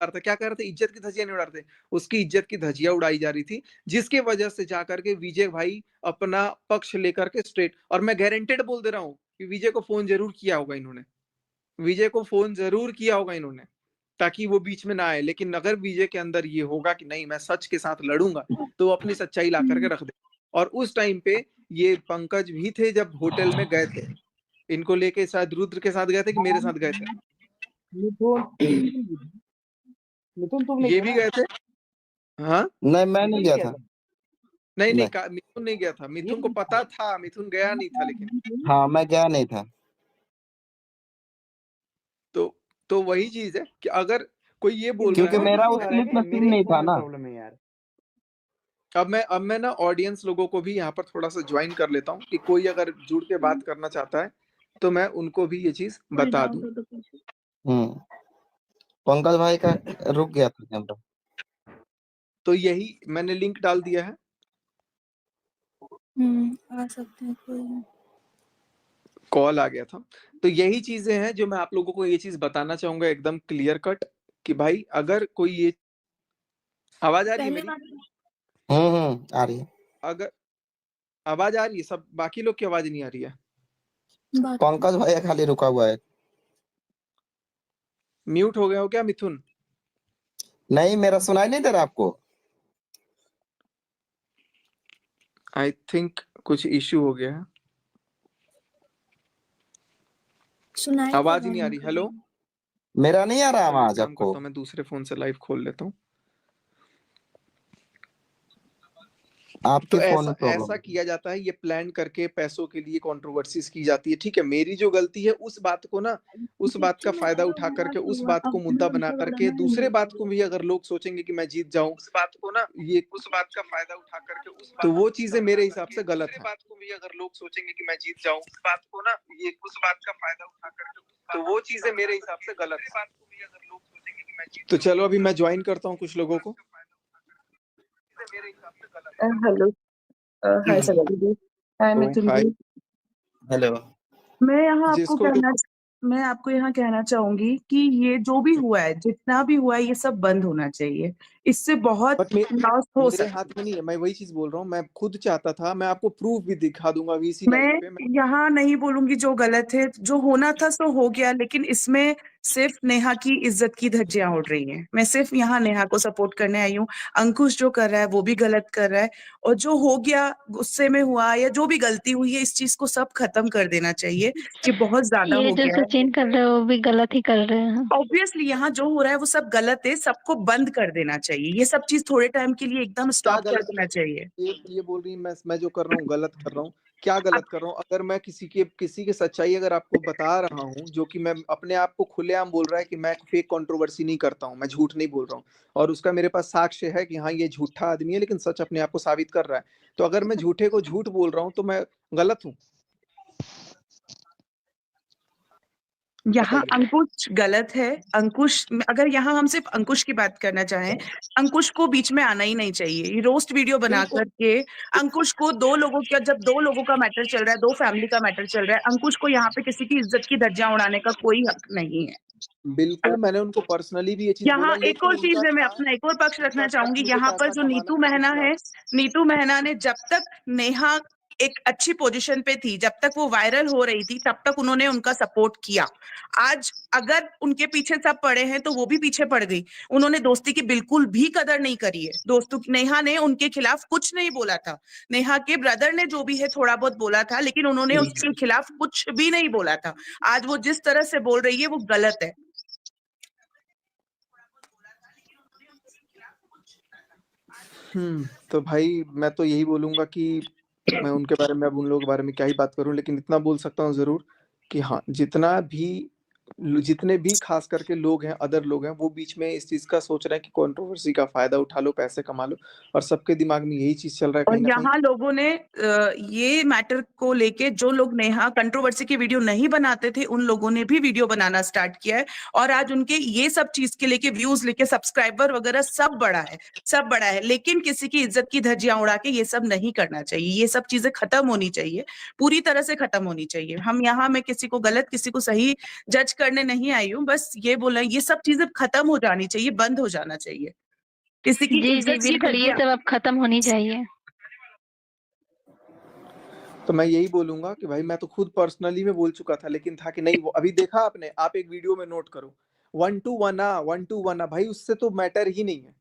रहा था, क्या कर रहे थे, इज्जत की धज्जियां नहीं उड़ा रहे थे, उसकी इज्जत की धज्जियां उड़ाई जा रही थी, जिसकी वजह से जाकर के विजय भाई अपना पक्ष लेकर के स्ट्रेट, और मैं गारंटेड बोल दे रहा हूँ कि विजय को फोन जरूर किया होगा इन्होंने, विजय को फोन जरूर किया होगा इन्होंने, ताकि वो बीच में ना आए। लेकिन अगर विजय के अंदर ये होगा कि नहीं मैं सच के साथ लड़ूंगा, तो वो अपनी सच्चाई ला करके रख दे। और उस टाइम पे ये पंकज भी थे जब होटल में गए थे, इनको लेके शायद रुद्र के साथ गए थे कि मेरे साथ गए थे, मिथुन तुम नहीं ये भी गए थे। हाँ नहीं मैं नहीं गया था। नहीं मिथुन नहीं गया था, मिथुन को पता था, मिथुन गया नहीं था, लेकिन हाँ मैं गया नहीं था। तो वही चीज है कि अगर कोई ये बोल क्योंकि रहा है, मेरा उस क्लिप में सीन नहीं था ना। प्रॉब्लम है यार। अब मैं ना ऑडियंस लोगों को भी यहाँ पर थोड़ा सा ज्वाइन कर लेता हूँ कि कोई अगर जुड़ के बात करना चाहता है तो मैं उनको भी ये चीज बता दूं। पंकज भाई का रुक गया था कैमरा, तो यही मैंने लिंक डाल दिया है, आ सकते हैं, कोई नहीं। कॉल आ गया था। तो यही चीजें हैं जो मैं आप लोगों को ये चीज बताना चाहूंगा एकदम क्लियर कट, कि भाई अगर कोई ये आवाज आ रही है मेरी, आ रही है। अगर आवाज आ रही है, सब बाकी लोग की आवाज नहीं आ रही है, पंकज भाई खाली रुका हुआ है। म्यूट हो गया हो क्या मिथुन? नहीं मेरा सुनाई नहीं दे रहा आपको? आई थिंक कुछ इश्यू हो गया है, सुनाई आवाज ही नहीं आ रही। हेलो, मेरा नहीं आ रहा आवाज काम आपको? करता हूँ मैं दूसरे फोन से लाइव खोल लेता हूँ। आपके तो फोन में ऐसा प्रॉब्लम। किया जाता है, ये प्लान करके पैसों के लिए कंट्रोवर्सीज की जाती है। ठीक है, मेरी जो गलती है उस बात को ना, उस बात का फायदा उठा करके, उस बात को मुद्दा बना करके दूसरे बात को भी अगर लोग सोचेंगे कि मैं जीत जाऊं, उस बात को ना, ये उस बात का फायदा उठा करके उस बात, तो वो चीजें मेरे हिसाब से गलत है। बात को भी अगर लोग सोचेंगे कि मैं जीत जाऊं, उस बात को ना, ये उस बात का फायदा उठा करके, तो वो चीजें मेरे हिसाब से गलत है। बात को भी अगर लोग सोचेंगे कि मैं जीत, तो चलो अभी मैं ज्वाइन करता हूँ कुछ लोगों को। हेलो, हाय सलाम जी, हाय मिथुन जी। हेलो। मैं आपको यहाँ कहना चाहूंगी कि ये जो भी हुआ है, जितना भी हुआ है, ये सब बंद होना चाहिए। इससे बहुत बट लॉस हो मेरे सकता हाथ में नहीं है, मैं वही चीज बोल रहा हूँ, मैं खुद चाहता था, मैं आपको प्रूफ भी दिखा दूंगा वीसी मैं लाइव पे। यहाँ नहीं बोलूंगी जो गलत है, जो होना था सो हो गया, लेकिन इसमें सिर्फ नेहा की इज्जत की धज्जियां उड़ रही हैं। मैं सिर्फ यहाँ नेहा को सपोर्ट करने आई हूँ। अंकुश जो कर रहा है वो भी गलत कर रहा है, और जो हो गया गुस्से में हुआ या जो भी गलती हुई है, इस चीज को सब खत्म कर देना चाहिए कि बहुत ज्यादा ये हो जो गया है। सचिन कर रहे हैं वो भी गलत ही कर रहे हैं। ऑब्वियसली यहाँ जो हो रहा है वो सब गलत है, सबको बंद कर देना चाहिए। ये सब चीज थोड़े टाइम के लिए एकदम क्या स्टॉप कर गलत देना चाहिए। ये बोल रही मैं जो कर रहा हूँ गलत कर रहा हूँ? क्या गलत कर रहा हूँ? अगर मैं किसी की सच्चाई अगर आपको बता रहा हूँ, जो कि मैं अपने आप को खुलेआम बोल रहा है कि मैं फेक कंट्रोवर्सी नहीं करता हूँ, मैं झूठ नहीं बोल रहा हूँ, और उसका मेरे पास साक्ष्य है कि हाँ ये झूठा आदमी है लेकिन सच अपने आप को साबित कर रहा है, तो अगर मैं झूठे को झूठ बोल रहा हूँ तो मैं गलत हूँ? यहाँ अंकुश गलत है। अंकुश, अगर यहाँ हम सिर्फ अंकुश की बात करना चाहें, अंकुश को बीच में आना ही नहीं चाहिए। ये रोस्ट वीडियो बना करके अंकुश को जब दो लोगों का मैटर चल रहा है, दो फैमिली का मैटर चल रहा है, अंकुश को यहाँ पे किसी की इज्जत की धज्जियां उड़ाने का कोई हक नहीं है। बिल्कुल, मैंने उनको पर्सनली भी ये चीज बोला, यहाँ एक लेकिन और चीज है, मैं अपना एक और पक्ष रखना चाहूंगी। यहाँ पर जो नीतू महना है, नीतू महना ने जब तक नेहा एक अच्छी पोजीशन पे थी, जब तक वो वायरल हो रही थी, तब तक उन्होंने उनका सपोर्ट किया। आज अगर उनके पीछे सब पड़े हैं तो वो भी पीछे पड़ गई। उन्होंने दोस्ती की बिल्कुल भी कदर नहीं करी है। दोस्तों, नेहा ने उनके खिलाफ कुछ नहीं बोला था। नेहा के ब्रदर ने जो भी है थोड़ा बहुत बोला था, लेकिन उन्होंने उसके खिलाफ कुछ भी नहीं बोला था। आज वो जिस तरह से बोल रही है वो गलत है। तो भाई मैं तो यही बोलूंगा कि मैं उनके बारे में, अब उन लोगों के बारे में क्या ही बात करूं, लेकिन इतना बोल सकता हूं जरूर कि हाँ, जितने भी खास करके लोग हैं, अदर लोग हैं, वो बीच में इस चीज का सोच रहे हैं कि कंट्रोवर्सी का फायदा उठा लो, पैसे कमा लो, और सबके दिमाग में यही चीज चल रहा है और कहीं ना कहीं। यहाँ लोगों ने ये मैटर को लेके, जो लोग नेहा कंट्रोवर्सी की वीडियो नहीं बनाते थे, उन लोगों ने भी वीडियो बनाना स्टार्ट किया है, और आज उनके ये सब चीज के लेके व्यूज लेके सब्सक्राइबर वगैरह सब बढ़ा है, सब बढ़ा है। लेकिन किसी की इज्जत की धज्जियां उड़ा के ये सब नहीं करना चाहिए। ये सब चीजें खत्म होनी चाहिए, पूरी तरह से खत्म होनी चाहिए। हम यहाँ में किसी को गलत किसी को सही जज करने नहीं आई हूँ, बस ये बोला ये सब चीजें खत्म हो जानी चाहिए, बंद हो जाना चाहिए। किसी की जी जी इज्जत की बिल्कुल, ये धज्जियां सब अब खत्म होनी चाहिए। तो मैं यही बोलूंगा कि भाई मैं तो खुद पर्सनली में बोल चुका था, लेकिन था कि नहीं, वो अभी देखा आपने, आप एक वीडियो में नोट करो, 1 to 1 भाई उससे तो मैटर ही नहीं है।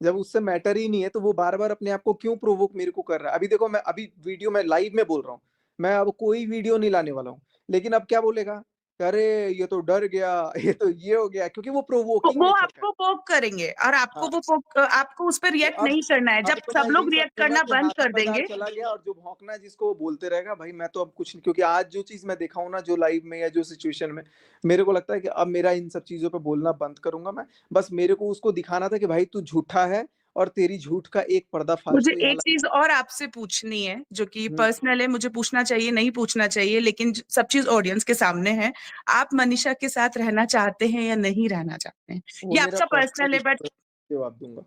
जब उससे मैटर ही नहीं है तो वो बार बार अपने आप को क्यों प्रोवोक मेरे को कर रहा है। अभी देखो, मैं अभी वीडियो में लाइव में बोल रहा हूँ, मैं अब कोई वीडियो नहीं लाने वाला हूँ, लेकिन अब क्या बोलेगा, अरे ये तो डर गया, ये तो ये हो गया, क्योंकि वो प्रोवोकिंग वो नेचर का है। आपको पोक करेंगे और आपको हाँ, आपको उस पर तो रिएक्ट अब नहीं करना है। जब तो सब मैं लोग यही रिएक्ट समझूंगा करना कि बंद हाथी कर बाजार देंगे, चला गया, और जो भौंकना है जिसको वो बोलते रहेगा। भाई मैं तो अब कुछ नहीं, क्योंकि आज जो चीज मैं देखा हूं ना, जो लाइव में या जो सिचुएशन में, मेरे को लगता है कि अब मेरा इन सब चीजों पे बोलना बंद करूंगा मैं। बस मेरे को उसको दिखाना था कि भाई तू झूठा है, और तेरी झूठ का एक पर्दाफाश मुझे तो यहाँ एक चीज और आपसे पूछनी है जो कि हम्म, पर्सनल है, मुझे पूछना चाहिए नहीं पूछना चाहिए, लेकिन सब चीज ऑडियंस के सामने है। आप मनीषा के साथ रहना चाहते हैं या नहीं रहना चाहते हैं? वो ये मेरा आपका पर्सनल पर्सनल है, बट जवाब दूंगा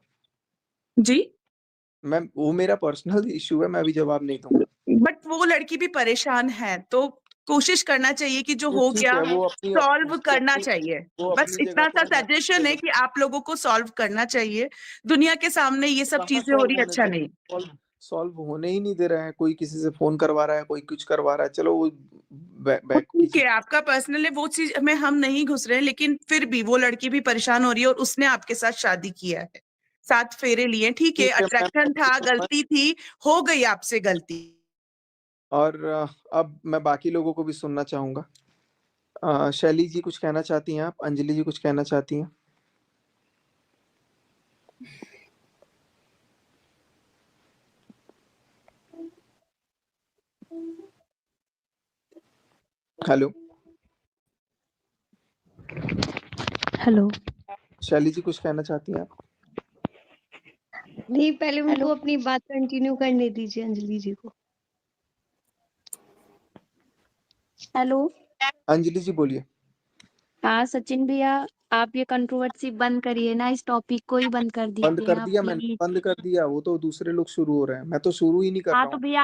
जी, मैं, वो मेरा पर्सनल इशू है, मैं अभी जवाब नहीं दूंगा। बट वो लड़की भी परेशान है, तो कोशिश करना चाहिए कि जो तो हो ठीक गया है, वो अपनी सॉल्व करना अपनी चाहिए। वो बस अपनी जगह इतना पे सा है, मैं अपनी सजेशन है जगह कि आप लोगों को सॉल्व करना चाहिए। दुनिया के सामने ये सब कहाँ चीजें हो सॉल्व रही, होने अच्छा दे रहे नहीं। हैं, सॉल्व होने ही नहीं दे रहे हैं। कोई किसी से फोन करवा रहा है, कोई कुछ करवा रहा है, चलो वो वो बैक की ठीक है, आपका पर्सनल है, वो चीज में हम नहीं घुस रहे हैं, लेकिन फिर भी वो लड़की भी परेशान हो रही है और उसने आपके साथ शादी किया है, 7 फेरे लिए, ठीक है, चीज है। अट्रैक्शन था, गलती थी, हो गई आपसे गलती। और अब मैं बाकी लोगों को भी सुनना चाहूंगा। शैली जी कुछ कहना चाहती हैं आप? अंजलि जी कुछ कहना चाहती हैं? Hello hello. शैली जी कुछ कहना चाहती हैं आप? नहीं, पहले उनको अपनी बात कंटिन्यू करने दीजिए अंजलि जी को। हेलो। अंजलि जी बोलिए। हाँ सचिन भैया, आप ये कंट्रोवर्सी बंद करिए ना, इस टॉपिक को ही बंद कर बंद दीजिए कर ना दिया मैंने, प्लीज। बंद कर दिया, वो तो दूसरे लोग शुरू हो रहे हैं, मैं तो शुरू ही नहीं कर हाँ रहा तो हूँ। भैया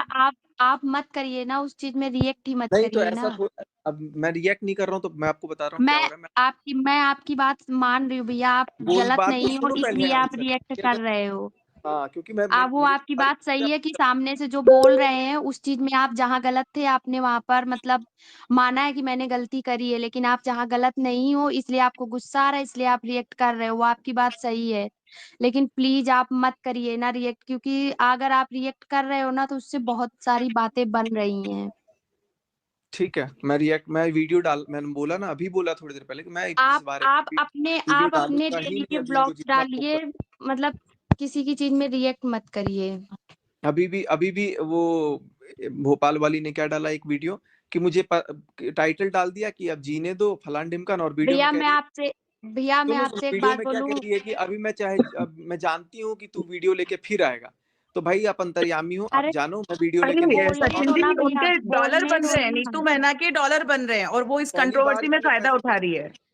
आप मत करिए ना, उस चीज में रिएक्ट ही मत नहीं तो करिए ऐसा ना। अब मैं रिएक्ट नहीं कर रहा हूँ, तो मैं आपको बता रहा हूँ क्या हो रहा है। मैं आपकी बात मान रही हूँ भैया, आप वो गलत बात तो नहीं हो सुनो पहले इसलिए आप आंसर। रिएक्ट कर रहे हो। हाँ, क्योंकि मैं वो मेरे आपकी बात सही है कि सामने से जो बोल रहे हैं उस चीज में आप जहाँ गलत थे आपने वहां पर मतलब माना है कि मैंने गलती करी है, लेकिन आप जहाँ गलत नहीं हो इसलिए आपको गुस्सा आ रहा है, इसलिए आप रिएक्ट कर रहे हो, वो आपकी बात सही है। लेकिन प्लीज आप मत करिए ना रिएक्ट, क्योंकि अगर आप रिएक्ट कर रहे हो ना तो उससे बहुत सारी बातें बन रही हैं। ठीक है, मैं वीडियो डाल, मैंने बोला ना, अभी बोला थोड़ी देर पहले कि मैं इस बारे में वीडियो आप अपने डालूंगा ही डेली नहीं के अभी उनको ब्लॉग्स जितना प्रूव डालिए, मतलब किसी की चीज में रिएक्ट मत करिए। अभी भी वो भोपाल वाली ने क्या डाला, एक वीडियो कि मुझे टाइटल डाल दिया कि अब जीने दो फलान ढिमकान, और वीडियो में भैया कह मैं रही है, आपसे भैया मैं सुनो सुनो, आपसे एक वीडियो बात में क्या कह बोलूं। रही है कि अभी मैं चाहे, अब मैं जानती हूँ कि तू वीडियो लेके फिर आएगा, तो भाई आप अंतर्यामी हो, आप अरे जानो मैं वीडियो लेके अरे फिर बोलने सचिन दो आऊंगा। ना जी, भैया, उनके डॉलर बोलने बन दो रहे हैं, ना। नीतू महना के डॉलर बन रहे हैं और वो इस पहली बार कंट्रोवर्सी में मेरे फायदा पैसे उठा रही बचे। है।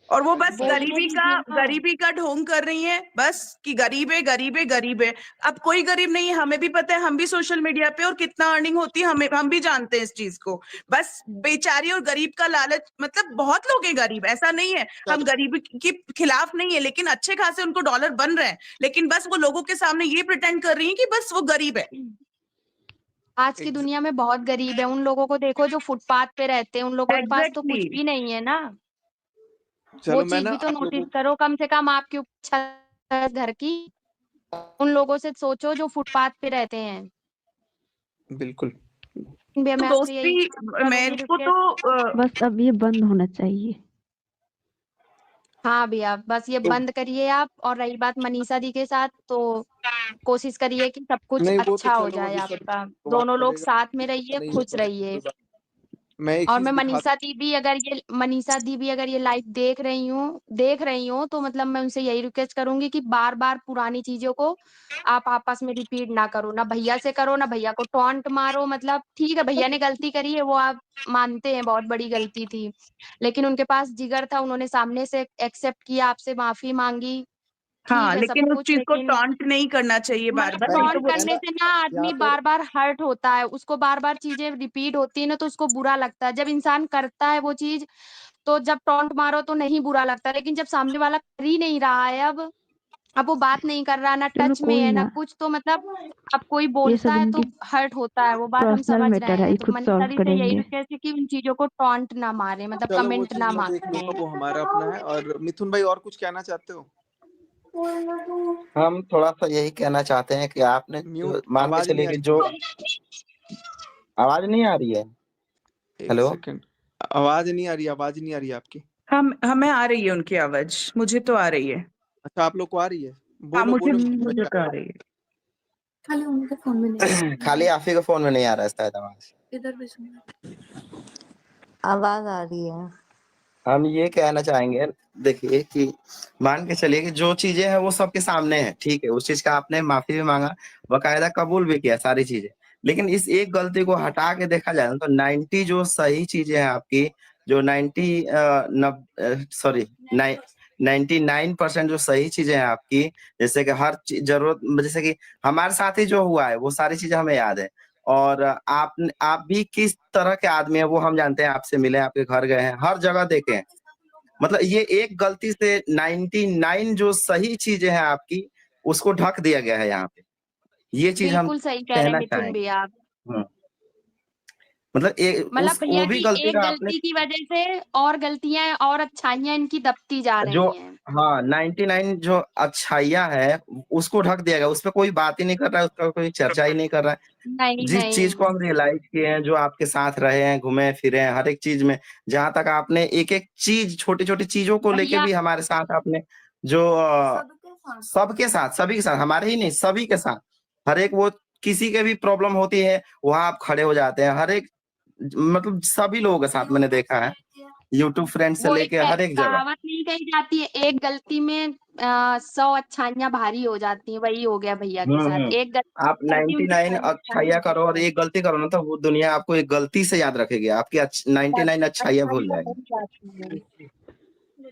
और वो बस बोलने दीजिए ना। गरीबी का ढोंग कर रही है, बस कि गरीब है, गरीब है, गरीब है। अब कोई गरीब नहीं है, हमें भी पता है, हम भी सोशल मीडिया पे, और कितना अर्निंग होती है हमें, हम भी जानते हैं इस चीज को। बस बेचारी और गरीब का लालच, मतलब बहुत लोग हैं गरीब, ऐसा नहीं है, हम गरीबी के खिलाफ नहीं है, लेकिन अच्छे खासे उनको डॉलर बन रहे हैं, लेकिन बस वो लोगों के सामने ये प्रिटेंड कर रही है कि बस वो गरीब है। आज की दुनिया में बहुत गरीब है, उन लोगों को देखो जो फुटपाथ पे रहते हैं, उन लोगों के पास तो एग्जैक्टली कुछ भी नहीं है ना। वो चलो मैं चीज ना भी तो आप नोटिस लोगों करो, कम से कम आपके छत है घर की, उन लोगों से सोचो जो फुटपाथ पे रहते हैं। बिल्कुल भैया तो मैं आपसे यही दोस्ती करूंगी मेरे को रिक्वेस्ट। तो बस अब ये बंद होना चाहिए। हाँ भैया बस ये तो बंद करिए आप, और रही बात मनीषा दी के साथ, तो कोशिश करिए कि सब कुछ नहीं, वो तो अच्छा हो चलो जाए अभी सब आपका, भगवान दोनों लोग करेगा, साथ में रहिए, नहीं खुश होगा तो रहिए। कोई बात नहीं। मैं एक और चीज मैं दिखा मनीषा दी भी अगर ये लाइव देख रही हूँ तो मतलब मैं उनसे यही रिक्वेस्ट करूंगी कि बार बार पुरानी चीजों को आप आपस में रिपीट ना करो, ना भैया से करो, ना भैया को टॉन्ट मारो। मतलब ठीक है भैया ने गलती करी है, वो आप मानते हैं बहुत बड़ी गलती थी, लेकिन उनके पास जिगर था, उन्होंने सामने से एक्सेप्ट किया, आपसे माफी मांगी, ठीक हाँ, है सब लेकिन उस कुछ, चीज को लेकिन टॉन्ट नहीं करना चाहिए बार मतलब बार, नहीं तो टॉन्ट वो करने से ना यहाँ आदमी पर बार बार हर्ट होता है, उसको बार बार चीजें रिपीट होती है ना तो उसको बुरा लगता है। जब इंसान करता है वो चीज तो जब टॉन्ट मारो तो नहीं बुरा लगता, लेकिन जब सामने वाला कर ही नहीं रहा है, अब वो बात नहीं कर रहा, ना चलो टच में कोई है ना ना, कुछ, तो मतलब अब कोई ये बोलता सब है तो इनकी हर्ट होता है, वो बात हम पर्सनल समझ रहे मैटर है, ये हैं। तो खुद मनीषा सॉल्व दी से यही करेंगे। रिक्वेस्ट है कि उन चीजों को टॉन्ट ना मारे, मतलब चलो वो कमेंट चीज ना मैं देख मारे। लूंगा, वो हमारा अपना है। और मिथुन भाई और कुछ कहना चाहते हो? हम थोड़ा सा यही कहना चाहते हैं कि आपने म्यूट, मान के आवाज नहीं चलिए आ कि रही। जो आवाज नहीं आ रही है। एक हेलो, सेकंड, आवाज नहीं आ रही, आवाज नहीं आ रही आपकी। हमें आ रही है उनकी आवाज, मुझे तो आ रही है। अच्छा, आप लोग को आ रही है? हाँ, बोलो बोलो मिथुन मुझे भाई। तो आ रही है। खाली उनके फोन में नहीं खाली आप ही के फोन में नहीं आ रहा है शायद आवाज। इधर भी सुन आवाज आ रही है। हम ये कहना चाहेंगे, देखिए कि मान के चलिए कि जो चीजें हैं वो सबके सामने है, ठीक है, उस चीज का आपने माफी भी मांगा, बकायदा कबूल भी किया सारी चीजें, लेकिन इस एक गलती को हटा के देखा जाए ना, तो 90 जो सही चीजें हैं आपकी, जो 99% जो सही चीजें हैं आपकी, जैसे कि हर जरूरत, जैसे कि हमारे साथ ही जो हुआ है वो सारी चीजें हमें याद है। और आप भी किस तरह के आदमी है वो हम जानते हैं, आपसे मिले, आपके घर गए हैं, हर जगह देखे हैं। मतलब ये एक गलती से 99 जो सही चीजें हैं आपकी, उसको ढक दिया गया है यहाँ पे। ये चीज हम बिल्कुल सही कह रहे हैं कहना मिथुन चाहेंगे। भैया आप। हम्म, मतलब मतलब भैया वो भी की गलती एक का आपने गलती की वजह से और गलतियां और अच्छाइयां इनकी दबती जा जो, रही हैं। हाँ, 99 जो अच्छाइयां है उसको ढक दिया गया, उस पर कोई बात ही नहीं कर रहा है, उसका कोई चर्चा ही नहीं कर रहा है। नहीं जिस चीज को नहीं हम रियलाइज किए हैं, जो आपके साथ रहे हैं, घूमे फिरे हैं, हर एक चीज में, जहां तक आपने एक एक चीज, छोटी छोटी चीजों को लेके भैया, भी हमारे साथ आपने जो सबके साथ, सभी के साथ, हमारे ही नहीं सभी के साथ, हर एक, वो किसी के भी प्रॉब्लम होती है वहां आप खड़े हो जाते हैं, हर एक, मतलब सभी लोगों के साथ मैंने देखा है, यूट्यूब फ्रेंड से वो लेके हर एक जगह। कहावत नहीं कही जाती है, एक गलती में 100 अच्छाइयां भारी हो जाती हैं, वही हो गया भैया के साथ। एक गलती आप करती उनकी 99 सारी अच्छाइयाँ करो और एक गलती करो ना, तो वो दुनिया आपको एक गलती से याद रखेगी, आपकी 99 अच्छाइयाँ भूल अच्छाइयां जाएगी। बन जाती हैं।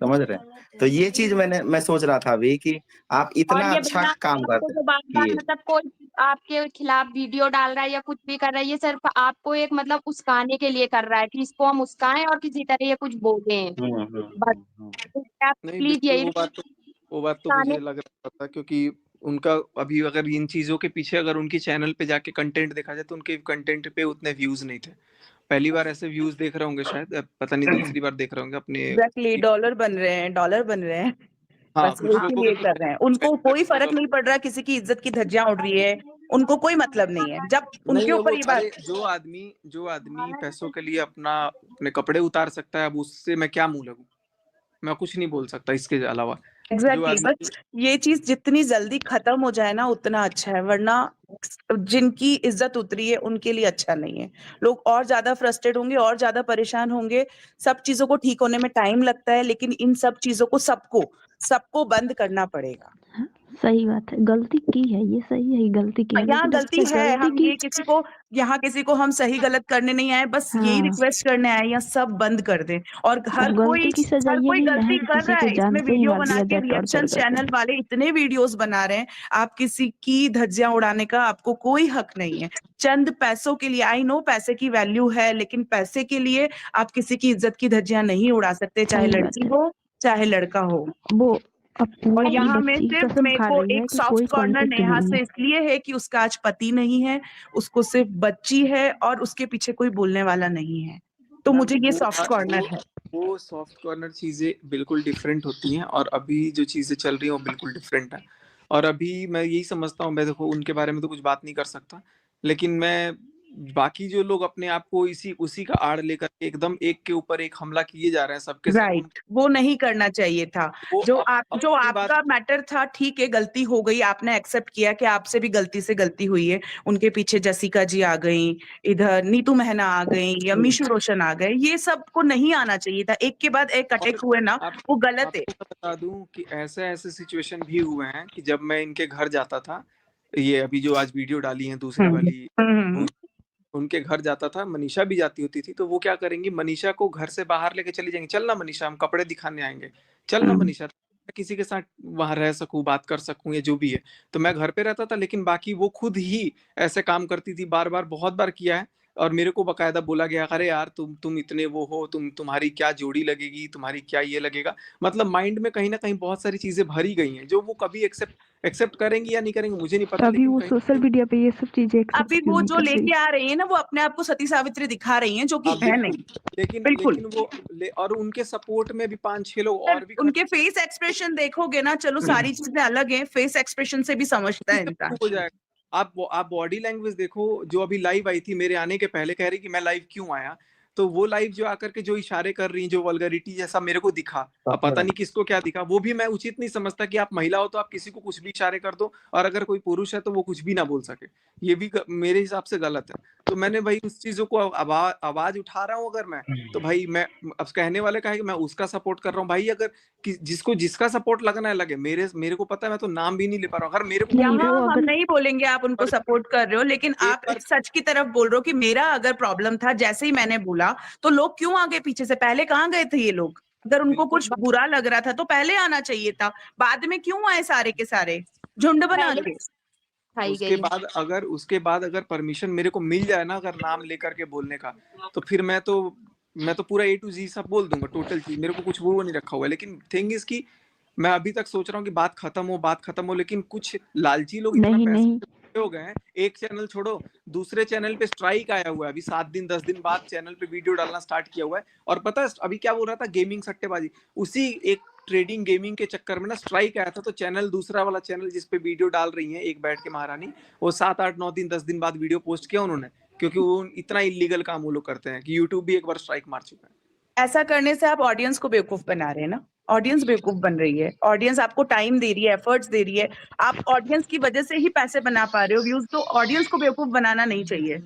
समझ रहे हैं? तो ये चीज मैं सोच रहा था अभी कि आप और इतना ये अच्छा भैया काम आपको करते जो बार बार कि मतलब कोई आपके खिलाफ वीडियो डाल रहा है या कुछ भी कर रहा है, ये सिर्फ आपको एक मतलब उस्काने के लिए कर रहा है कि इसको हम उस्काएं और किसी तरह ये कुछ बोलें, बस। तो आप नहीं प्लीज बिल्कुल, यही वो बात तो उस्काने। मुझे लग रहा था, क्योंकि उनका अभी अगर इन चीजों के पीछे अगर उनकी चैनल पे जाके कंटेंट देखा जाए तो उनके कंटेंट पे उतने व्यूज नहीं थे। पहली बार ऐसे व्यूज देख रहे होंगे शायद, पता नहीं दूसरी बार देख रहे होंगे अपने। एग्जैक्टली, डॉलर बन रहे हैं, डॉलर बन रहे हैं। हाँ, बस वो कुछ लोगों के इसीलिए तो कर रहे हैं, उनको कोई फर्क नहीं पड़ रहा, किसी की इज्जत की धज्जियां उड़ रही है, उनको कोई मतलब नहीं है। जब नहीं उनके है ऊपर वो। ये अरे बात, जो आदमी पैसों के लिए अपने कपड़े उतार सकता है, अब उससे मैं क्या मुंह लगूं? मैं कुछ नहीं बोल सकता इसके अलावा। जो एग्जैक्टली, आदमी, बस ये चीज जितनी जल्दी खत्म हो जाए ना उतना अच्छा है, वरना जिनकी इज्जत उतरी है उनके लिए अच्छा नहीं है। लोग और ज्यादा फ्रस्ट्रेट होंगे, और ज्यादा परेशान होंगे। सब चीजों को ठीक होने में टाइम लगता है, लेकिन इन सब चीजों को सबको बंद करना पड़ेगा। हाँ, सही बात है, गलती की है, ये सही है, गलती की है, यहाँ लेकिन अब गलती से है, गलती हम की। ये किसी को हम सही गलत करने नहीं आए, बस यही हाँ, रिक्वेस्ट करने आए, या सब बंद कर दें। और अब गलती की सजा हर ये कोई नहीं ना गलती है कि कर किसी रहा को है, जान इसमें से ही वीडियो मार बना दिया के जाए रिएक्शन टॉर्चर करके। चैनल वाले इतने वीडियोस बना रहे हैं। आप किसी की धज्जियां उड़ाने का आपको कोई हक नहीं है। चंद पैसों के लिए, आई नो पैसे की वैल्यू है, लेकिन पैसे के लिए आप किसी की इज्जत की धज्जियां नहीं उड़ा सकते, चाहे सही बात लड़की है। हो चाहे लड़का हो। वो और अपनी यहाँ में बच्ची की सिर्फ कसम मेरे खा को रही है एक कि सॉफ्ट कोई कॉर्नर कांटेक्ट नेहा नहीं से है। इसलिए है कि उसका आज पति नहीं है, उसको सिर्फ बच्ची है और उसके पीछे कोई बोलने वाला नहीं है, तो मैम मुझे ये सॉफ्ट कॉर्नर है। वो सॉफ्ट कॉर्नर चीजें बिल्कुल डिफरेंट होती हैं, और अभी जो चीजें चल रही हैं वो बिल्कुल डिफरेंट है। और अभी मैं यही समझता हूँ, मैं देखो उनके बारे में तो कुछ बात नहीं कर सकता, लेकिन मैं बाकी जो लोग अपने आप को इसी उसी का आड़ लेकर के एकदम एक के ऊपर एक हमला किए जा रहे हैं सबके सब, राइट, वो नहीं करना चाहिए था। वो जो अपनी बात। आपका मैटर था, ठीक है, गलती हो गई, आपने एक्सेप्ट किया कि आपसे भी गलती से गलती हुई है। उनके पीछे जसिका जी आ गई, इधर नीतू मेहना आ गई, या मीशू रोशन आ गए, ये सब को नहीं आना चाहिए था, एक के बाद एक अटैक हुए ना, आप वो गलत है। आपको मैं बता दूं कि ऐसे ऐसे सिचुएशन भी हुए हैं कि जब मैं इनके घर जाता था, ये अभी जो आज वीडियो डाली है दूसरी हम्म वाली, हम्म उनके घर जाता था, मनीषा भी जाती होती थी, तो वो क्या करेंगी, मनीषा को घर से बाहर लेके चली जाएंगी, चल ना मनीषा हम कपड़े दिखाने आएंगे, चल ना मनीषा, मैं किसी के साथ वहां रह सकूं, बात कर सकूं, या जो भी है। तो मैं घर पे रहता था, लेकिन बाकी वो खुद ही ऐसे काम करती थी, बार बार बहुत बार किया है। और मेरे को बकायदा बोला गया, अरे यार तुम इतने वो हो, तुम्हारी क्या जोड़ी लगेगी, तुम्हारी क्या ये लगेगा। मतलब माइंड में कहीं ना कहीं बहुत सारी चीजें भरी गई हैं जो वो कभी एक्सेप्ट करेंगे या नहीं करेंगे मुझे नहीं पता, तभी लेकिन वो कहीं सोशल मीडिया पे ये सब चीजें एक्सेप्ट अभी क्यों वो नहीं जो कर रही? लेके आ रही है ना, वो अपने आप को सती सावित्री दिखा रही हैं, जो कि हाँ है बिल्कुल, नहीं। बिल्कुल। लेकिन वो और उनके सपोर्ट में भी 5-6 लोग सर, और भी खड़े उनके फेस एक्सप्रेशन देखोगे ना, चलो सारी चीजें अलग हैं, फेस एक्सप्रेशन से भी समझता है इंसान। हो जाएगा। आप बॉडी लैंग्वेज देखो, जो अभी लाइव आई थी मेरे आने के पहले, कह रही कि मैं लाइव क्यों आया, तो वो लाइव जो आकर के जो इशारे कर रही, जो वल्गरिटी जैसा मेरे को दिखा, अब पता नहीं किसको क्या दिखा, वो भी मैं उचित नहीं समझता कि आप महिला हो तो आप किसी को कुछ भी इशारे कर दो, और अगर कोई पुरुष है तो वो कुछ भी ना बोल सके, ये भी मेरे हिसाब से गलत है। तो मैंने भाई उस चीजों को आवाज उठा रहा हूँ अगर मैं, तो भाई मैं अब कहने वाले का है कि मैं उसका सपोर्ट कर रहा हूँ। भाई अगर जिसको जिसका सपोर्ट लगना है लगे, मेरे को पता है, मैं तो नाम भी नहीं ले पा रहा हूँ। अगर मेरे को नहीं, यहाँ वो हम अगर नहीं बोलेंगे आप उनको सपोर्ट कर रहे हो, लेकिन आप बार- इस सच की तरफ बोल रहे हो कि मेरा अगर प्रॉब्लम था, जैसे ही मैंने बोला, तो लोग क्यों आगे पीछे से, पहले कहाँ गए थे ये लोग? अगर उनको बिल्कुल कुछ बुरा लग रहा था तो पहले आना चाहिए था, बाद में क्यों आए सारे के सारे झुंड बना पहले के? खाई उसके गई। बाद अगर परमिशन मेरे को मिल जाए ना, अगर नाम लेकर के बोलने का, तो फिर मैं तो पूरा A to Z सब बोल दूंगा, टोटल चीज, मेरे को कुछ वो नहीं रखा हुआ है। लेकिन थिंग इज की मैं अभी तक सोच रहा हूँ कि बात खत्म हो, लेकिन कुछ लालची लोग इतना नहीं पैसे नहीं हो गए हैं, एक चैनल छोड़ो दूसरे चैनल पे स्ट्राइक आया हुआ है, अभी 7 दिन 10 दिन बाद चैनल पे वीडियो डालना स्टार्ट किया हुआ है। और पता है अभी क्या बोल रहा था, गेमिंग सट्टेबाजी, उसी एक ट्रेडिंग गेमिंग के चक्कर में ना स्ट्राइक आया था, तो चैनल, दूसरा वाला चैनल जिसपे वीडियो डाल रही है एक बैठ के महारानी, वो 7-8-9 दिन 10 दिन बाद वीडियो पोस्ट किया उन्होंने, क्योंकि वो इतना इलीगल काम वो लोग करते हैं कि यूट्यूब भी एक बार स्ट्राइक मार चुका है। ऐसा करने से आप ऑडियंस को बेवकूफ बना रहे हैं ना, ऑडियंस बेवकूफ बन रही है, ऑडियंस आपको टाइम दे रही है, एफर्ट्स दे रही है, आप ऑडियंस की वजह से ही पैसे बना पा रहे हो, व्यूज, तो ऑडियंस को बेवकूफ बनाना नहीं चाहिए।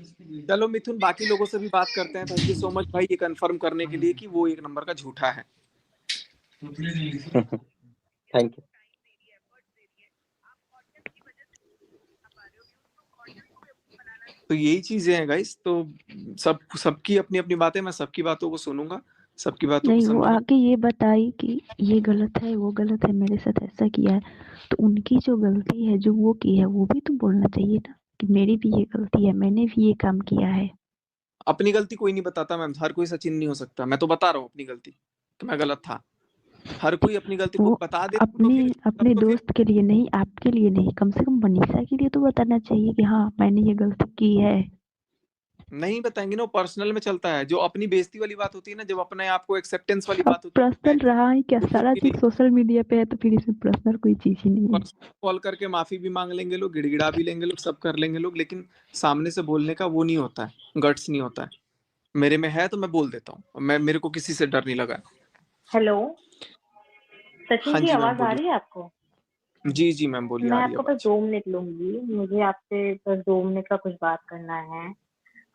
चलो मिथुन, बाकी लोगों से भी बात करते हैं। थैंक यू सो मच भाई ये कंफर्म करने के लिए कि वो एक नंबर का झूठा है। Thank you. तो यही चीजें हैं गाइस, तो सबकी अपनी अपनी बातें, मैं सबकी बातों को सुनूंगा, सबकी बातों को नहीं, वो समझूंगा। आके ये बताई कि ये गलत है, वो गलत है, मेरे साथ ऐसा किया है, तो उनकी जो गलती है जो वो की है वो भी तो बोलना चाहिए ना कि मेरी भी ये गलती है, मैंने भी ये काम किया है। अपनी गलती कोई नहीं बताता मैम, हर कोई सचिन नहीं हो सकता। मैं तो बता रहा हूँ अपनी गलती कि मैं गलत था, हर कोई अपनी गलती को वो बता दे अपने दोस्त के लिए नहीं, आपके लिए नहीं, कम से कम मनीषा के लिए तो बताना चाहिए कि हाँ मैंने ये गलती की है। नहीं बताएंगे ना, पर्सनल में चलता है। जो अपनी बेइज्जती वाली बात होती है ना, जब अपने आप को एक्सेप्टेंस वाली अब बात होती है, पर्सनल रहा है क्या? वो सारा होती चीज नहीं। सोशल मीडिया पे है तो फिर इसमें पर्सनल कोई चीज ही नहीं है। कॉल करके माफी भी मांग लेंगे लोग, गिड़गिड़ा भी लेंगे लोग, सब कर लेंगे लोग, लेकिन सामने से बोलने का वो नहीं होता है, गट्स नहीं होता है। मेरे में है तो मैं बोल देता हूँ, मेरे को किसी से डर नहीं लगा। हेलो सचिन हाँ जी, जी मैम आवाज आ बोलिए। रही है आपको? जी जी मैम बोलिए, मैं आ रही है आपको बस आवाज। 2 मिनट लूंगी, मुझे आपसे बस 2 मिनट का कुछ बात करना है।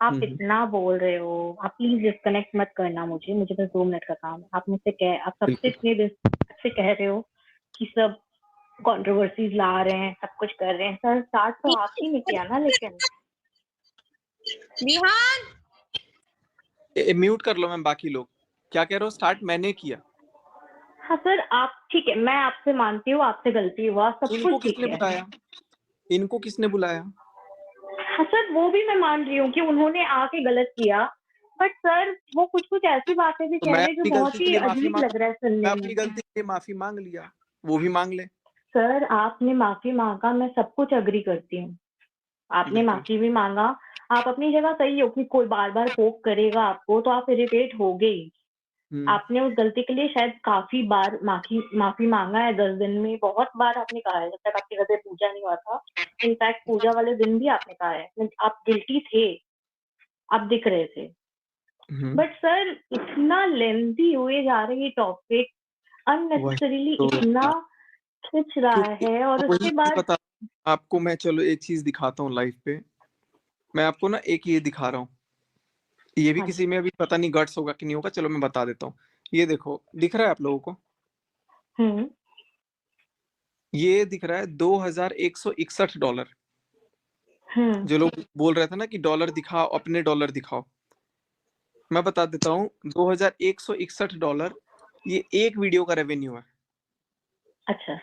आप इतना बोल रहे हो, आप प्लीज डिस्कनेक्ट मत करना मुझे बस 2 मिनट का काम है। आप सबसे बिल्कुल। इतने दिन से कह रहे हो कि सब कंट्रोवर्सीज ला रहे हैं, सब कुछ कर रहे हैं। सर स्टार्ट तो आप ही ने किया ना, लेकिन म्यूट कर लो मैम, बाकी लोग क्या कह रहे हो, स्टार्ट मैंने किया। हाँ सर, आप ठीक है, मैं आपसे मानती हूँ, आपसे गलती हुआ, सब इनको कुछ ठीक किसने है। बुलाया, इनको किसने बुलाया? हाँ सर, वो भी मैं मान रही हूँ कि उन्होंने आके गलत किया, बट सर वो कुछ ऐसी बातें भी तो कह मैं रहे हैं जो अपनी बहुत गलती के ही लिए माफी अजीब मांग लग रहा है मैं सुनने अपनी में। गलती के लिए माफी मांग लिया, वो भी मांग ले। सर आपने माफी मांगा, मैं सब कुछ अग्री करती हूँ, आपने बिल्कुल। माफी भी मांगा, आप अपनी जगह सही हो कि कोई बार बार पोक करेगा आपको तो आप इरिटेट हो गई। आपने उस गलती के लिए शायद काफी बार माफी मांगा है, 10 दिन में बहुत बार आपने कहा है, जब तक आपके घर पे पूजा नहीं हुआ था। इनफैक्ट पूजा वाले दिन भी आपने कहा है, आप गिल्टी थे, आप दिख रहे थे। बट सर इतना लेंथी हुए जा रही है टॉपिक, अननेसेसरीली तो इतना खिंच रहा है, और वही उसके मैं बाद बता आपको, मैं चलो एक चीज दिखाता हूँ लाइव पे, मैं आपको ना एक ये दिखा रहा हूँ, ये भी हाँ किसी में अभी पता नहीं गट्स होगा कि नहीं होगा, चलो मैं बता देता हूँ। ये देखो, दिख रहा है आप लोगों को, ये दिख रहा है $2161। जो लोग बोल रहे थे ना कि डॉलर दिखाओ, अपने डॉलर दिखाओ, मैं बता देता हूँ $2161 ये एक वीडियो का रेवेन्यू है। अच्छा,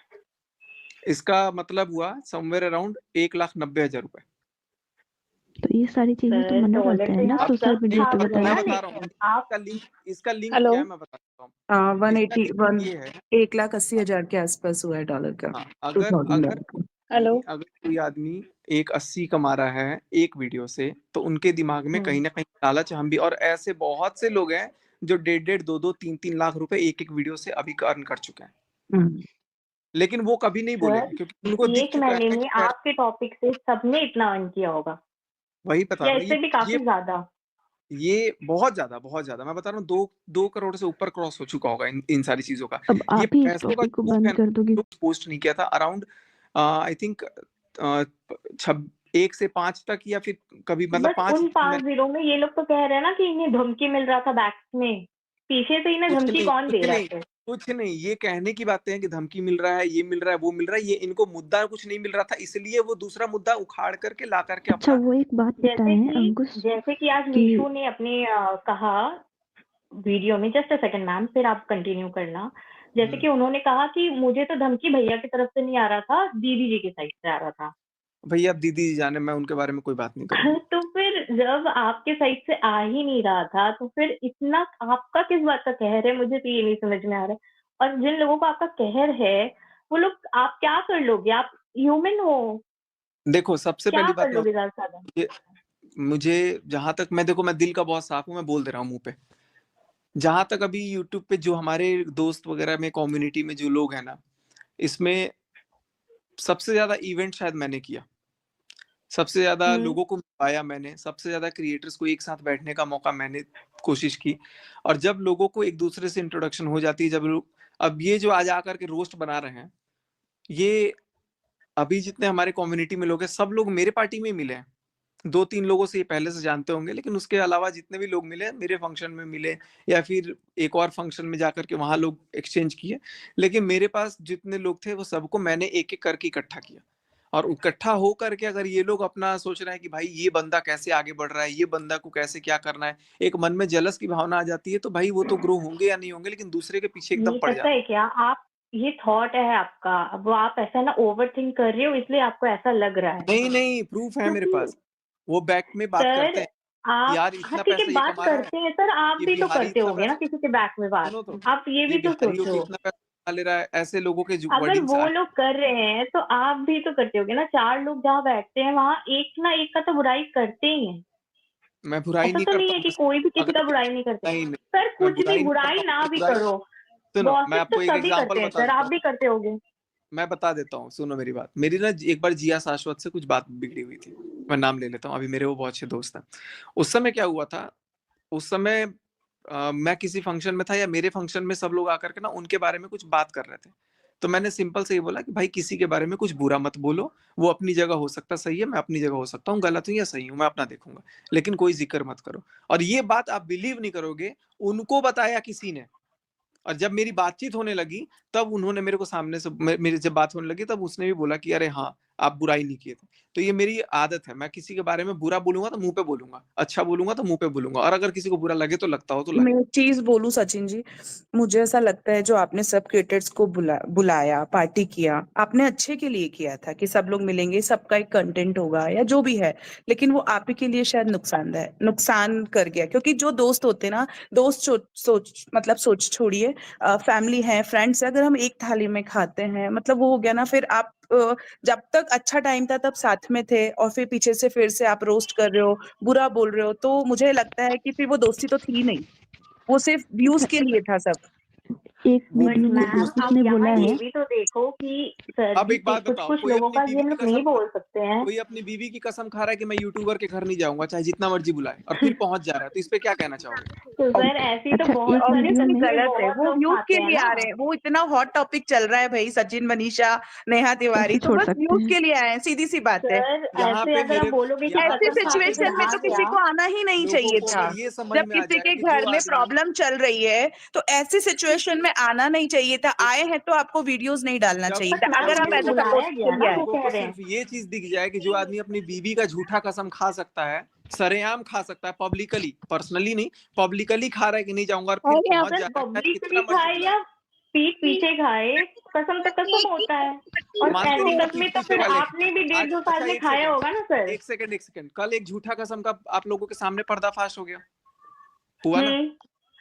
इसका मतलब हुआ समवेयर अराउंड 1,90,000 रुपए। तो ये सारी चीजें तो सर मना डॉलर करता तो है ना यहाँ सोशल सब मीडिया पे छाप रहे मैं हैं बताइए। ना, बता रहा हूँ लेकिन आप इसका लिंक हेलो क्या है मैं बताता हूँ। 180 इसका लिंक ये है 1,80,000 के आसपास हुआ है डॉलर का हाँ, अगर 2000 अगर हेलो अगर कोई आदमी 180 कमा रहा है एक वीडियो से, तो उनके दिमाग में कहीं ना कहीं लालच हम भी, और ऐसे बहुत से लोग हैं जो 1.5 2 3 लाख रुपए एक एक वीडियो से अभी अर्न कर चुके हैं, हम्म, लेकिन वो कभी नहीं सर बोलेंगे क्योंकि उनको दिख एक चुका है महीने कि में यार आपके टॉपिक से सबने इतना अर्न किया होगा वही बता या रहा हूँ। इससे भी काफी ज्यादा। ये बहुत ज्यादा मैं बता रहा हूँ, 2 करोड़ से ऊपर क्रॉस हो चुका होगा इन सारी चीजों का। अब ये आप ही इस पैसों का टॉपिक को प्रूफ है बंद कर दोगे। पोस्ट नहीं किया था अराउंड आई थिंक 1 से 5 तक, या फिर कभी तो मतलब बस 5 उन 5 दिनों में ये लोग तो कह रहे हैं ना कि इन्हें धमकी मिल रहा था बैक में, पीछे से इन्हें धमकी कौन दे रहा है? कुछ नहीं, ये कहने की बातें हैं कि धमकी मिल रहा है, ये मिल रहा है, वो मिल रहा है, ये इनको मुद्दा कुछ नहीं मिल रहा था, इसलिए वो दूसरा मुद्दा उखाड़ करके ला करके अच्छा अपना वो एक बात बताएं अंकुश जैसे कि आज कि मीशू ने अपने कहा वीडियो में, जस्ट अ सेकंड मैम, फिर आप कंटिन्यू करना। जैसे कि उन्होंने कहा कि मुझे तो धमकी भैया की तरफ से नहीं आ रहा था, दीदी जी की साइड से आ रहा था। भैया अब दीदी जी जाने, मैं उनके बारे में कोई बात नहीं करूंगा। तो फिर जब आपके साइड से आ ही नहीं रहा था, तो फिर इतना आपका किस बात का कहर है, मुझे तो ये नहीं समझ में आ रहा है। और जिन लोगों को आपका कहर है, वो लोग आप क्या कर लोगे? आप ह्यूमन हो, देखो सबसे क्या पहली कर बात लोगे ज्यादा से ज्यादा? मुझे जहां तक मैं देखो, मैं दिल का बहुत साफ हूं, मैं बोल दे रहा हूँ मुंह पे। जहां तक अभी यूट्यूब पे जो हमारे दोस्त वगैरह में कम्युनिटी में जो लोग हैं ना, इसमें सबसे ज्यादा इवेंट शायद मैंने किया, सबसे ज्यादा लोगों को मिलाया मैंने, सबसे ज्यादा क्रिएटर्स को एक साथ बैठने का मौका मैंने कोशिश की। और जब लोगों को एक दूसरे से इंट्रोडक्शन हो जाती है, जब लोग अब ये जो आज आकर के रोस्ट बना रहे हैं, ये अभी जितने हमारे कम्युनिटी में लोग हैं, सब लोग मेरे पार्टी में ही मिले हैं। 2-3 लोगों से ये पहले से जानते होंगे, लेकिन उसके अलावा जितने भी लोग मिले, मेरे फंक्शन में मिले या फिर एक और फंक्शन में जाकर के वहां लोग एक्सचेंज किए। लेकिन मेरे पास जितने लोग थे, वो सबको मैंने एक-एक करके इकट्ठा किया। और इकट्ठा हो करके अगर ये लोग अपना सोच रहे हैं कि भाई ये बंदा कैसे आगे बढ़ रहा है, ये बंदा को कैसे क्या करना है, एक मन में जेलस की भावना आ जाती है, तो भाई वो तो ग्रो होंगे या नहीं होंगे, लेकिन दूसरे के पीछे एकदम ये पड़ पता जाते है क्या, आप ये थॉट है आपका, अब आप ऐसा ना ओवर थिंक कर रहे हो, इसलिए आपको ऐसा लग रहा है। नहीं प्रूफ है मेरे पास। वो बैक में बात सर करते हैं आप, यार, हाँ इतना ठीक है, पैसा ये बात कमा रहा है, करते हैं सर, आप ये भी तो बिहारी करते इतना होगे ना पैसा, किसी के बैक में बात, सुनो तो, आप ये ये भी तो बिहारियों के सोचो। इतना पैसा कमा ले रहा है, ऐसे लोगों के अगर वर्डिंग्स वो लोग कर रहे हैं तो आप भी तो करते होगे ना। 4 लोग जहाँ बैठते हैं, वहाँ एक ना एक का तो बुराई करते ही हैं। मैं बुराई ऐसा नहीं तो नहीं करता है हूँ कि किसी, कोई भी किसी अगर का बुराई नहीं करते। नहीं सर मैं कुछ भी नहीं बुराई करता ना हूँ, भी बुराई करो, सुनो, मैं गॉसिप तो आपको एक सभी एग्जांपल करते हैं बता सर, देता आप हूँ, भी करते होगे। मैं बता देता हूँ, सुनो मेरी बात। मेरी ना एक बार जिया शाश्वत से कुछ बात बिगड़ी हुई थी, मैं नाम ले लेता हूँ, अभी मेरे वो बहुत अच्छे दोस्त हैं। उस समय क्या हुआ था, उस समय मैं किसी फंक्शन में था, या मेरे फंक्शन में सब लोग आकर के ना उनके बारे में कुछ बात कर रहे थे। तो मैंने सिंपल से ये बोला कि भाई किसी के बारे में कुछ बुरा मत बोलो, वो अपनी जगह हो सकता सही है, मैं अपनी जगह हो सकता हूँ गलत हूँ या सही हूँ, मैं अपना देखूंगा, लेकिन कोई जिक्र मत करो। और ये बात आप बिलीव नहीं करोगे, उनको बताया किसी ने, और जब मेरी बातचीत होने लगी, तब उन्होंने मेरे को सामने से मेरी जब बात होने लगी, तब उसने भी बोला कि अरे हाँ, आप बुराई नहीं किए थे। तो ये मेरी आदत है, मैं किसी के बारे में बुरा बोलूंगा तो मुंह पे बोलूंगा, अच्छा बोलूंगा तो मुंह पे बोलूंगा, और अगर किसी को बुरा लगे तो लगता हो तो लगे। मैं एक चीज बोलूं सचिन जी, मुझे ऐसा लगता है जो आपने सब क्रिएटर्स को बुलाया, पार्टी किया, आपने अच्छे के लिए किया था कि सब लोग मिलेंगे, सबका एक कंटेंट होगा या जो भी है, लेकिन वो आप ही के लिए शायद नुकसान कर गया। क्योंकि जो दोस्त होते ना, दोस्त सोच छोड़िए, फैमिली है, फ्रेंड्स है, अगर हम एक थाली में खाते हैं, मतलब वो हो गया ना। फिर आप जब तक अच्छा टाइम था तब साथ में थे, और फिर पीछे से फिर से आप रोस्ट कर रहे हो, बुरा बोल रहे हो, तो मुझे लगता है कि फिर वो दोस्ती तो थी नहीं, वो सिर्फ व्यूज के लिए था सब। एक वो बट वीडियो में मैम अंकुश आप ने यहाँ बोला ये है। भी तो देखो कि सर अब जी एक बात कुछ बताओ, कुछ कोई लोगों अपनी का ये बीवी हम की लोग नहीं कसम बोल सकते हैं। कोई अपनी बीवी की कसम खा रहा है कि मैं यूट्यूबर के घर नहीं जाऊंगा, चाहे जितना मर्जी बुलाए, और फिर पहुंच जा रहा है, तो इस पे क्या कहना चाहोगे? तो सर ऐसी तो अच्छा बहुत एक सारी वीडियो में ऑब्वियसली तस्वीरें गलत है, बहुत वो लोग व्यूज खाते के हैं लिए ना। आ रहे हैं, वो इतना हॉट टॉपिक चल रहा है भाई, सचिन, मनीषा, नेहा तिवारी, कैसे तो छोड़ बस सकते व्यूज हैं। के लिए आए हैं, सीधी सी बात है। सर यहाँ ऐसे पे अगर आप मेरे बोलोगे कि यहाँ ऐसी पे कतर खाते मेरे सिचुएशन में जहाँ तो दोस्तों किसी गया, को आना ही नहीं लोगों चाहिए को था। अगर ये समझ जब में आ किसी जाए के कि जो घर में आदमी, प्रॉब्लम चल रही है, तो ऐसी सिचुएशन में आना नहीं चाहिए था। आए हैं तो आपको वीडियोस नहीं डालना जब चाहिए बट था, मैम अगर आप उन्हें लोगों ऐसा को सपोर्ट बुलाया के गया लिए ना, आए। वो लोगों कह को रहे सिर्फ हैं। ये चीज दिख जाए कि जो आदमी अपनी बीवी का झूठा कसम खा सकता है, सरेआम खा सकता है, पब्लिकली, पर्सनली नहीं, पब्लिकली खा रहा है कि नहीं जाऊंगा, और फिर और यहाँ पहुंच सर जा रहा है, चाहे पब्लिकली जितना मर्जी खाए बुलाए। या पीठ पीछे खाए, कसम तो कसम होता है। और मानते ऐसी नहीं ना कसमें पीठ तो पीछे फिर खा ले। आपने भी 1.5-2 अच्छा साल में खाया होगा ना सर? एक सेकंड कल एक झूठा कसम का आप लोगों के सामने पर्दाफाश हो गया, हुआ ना?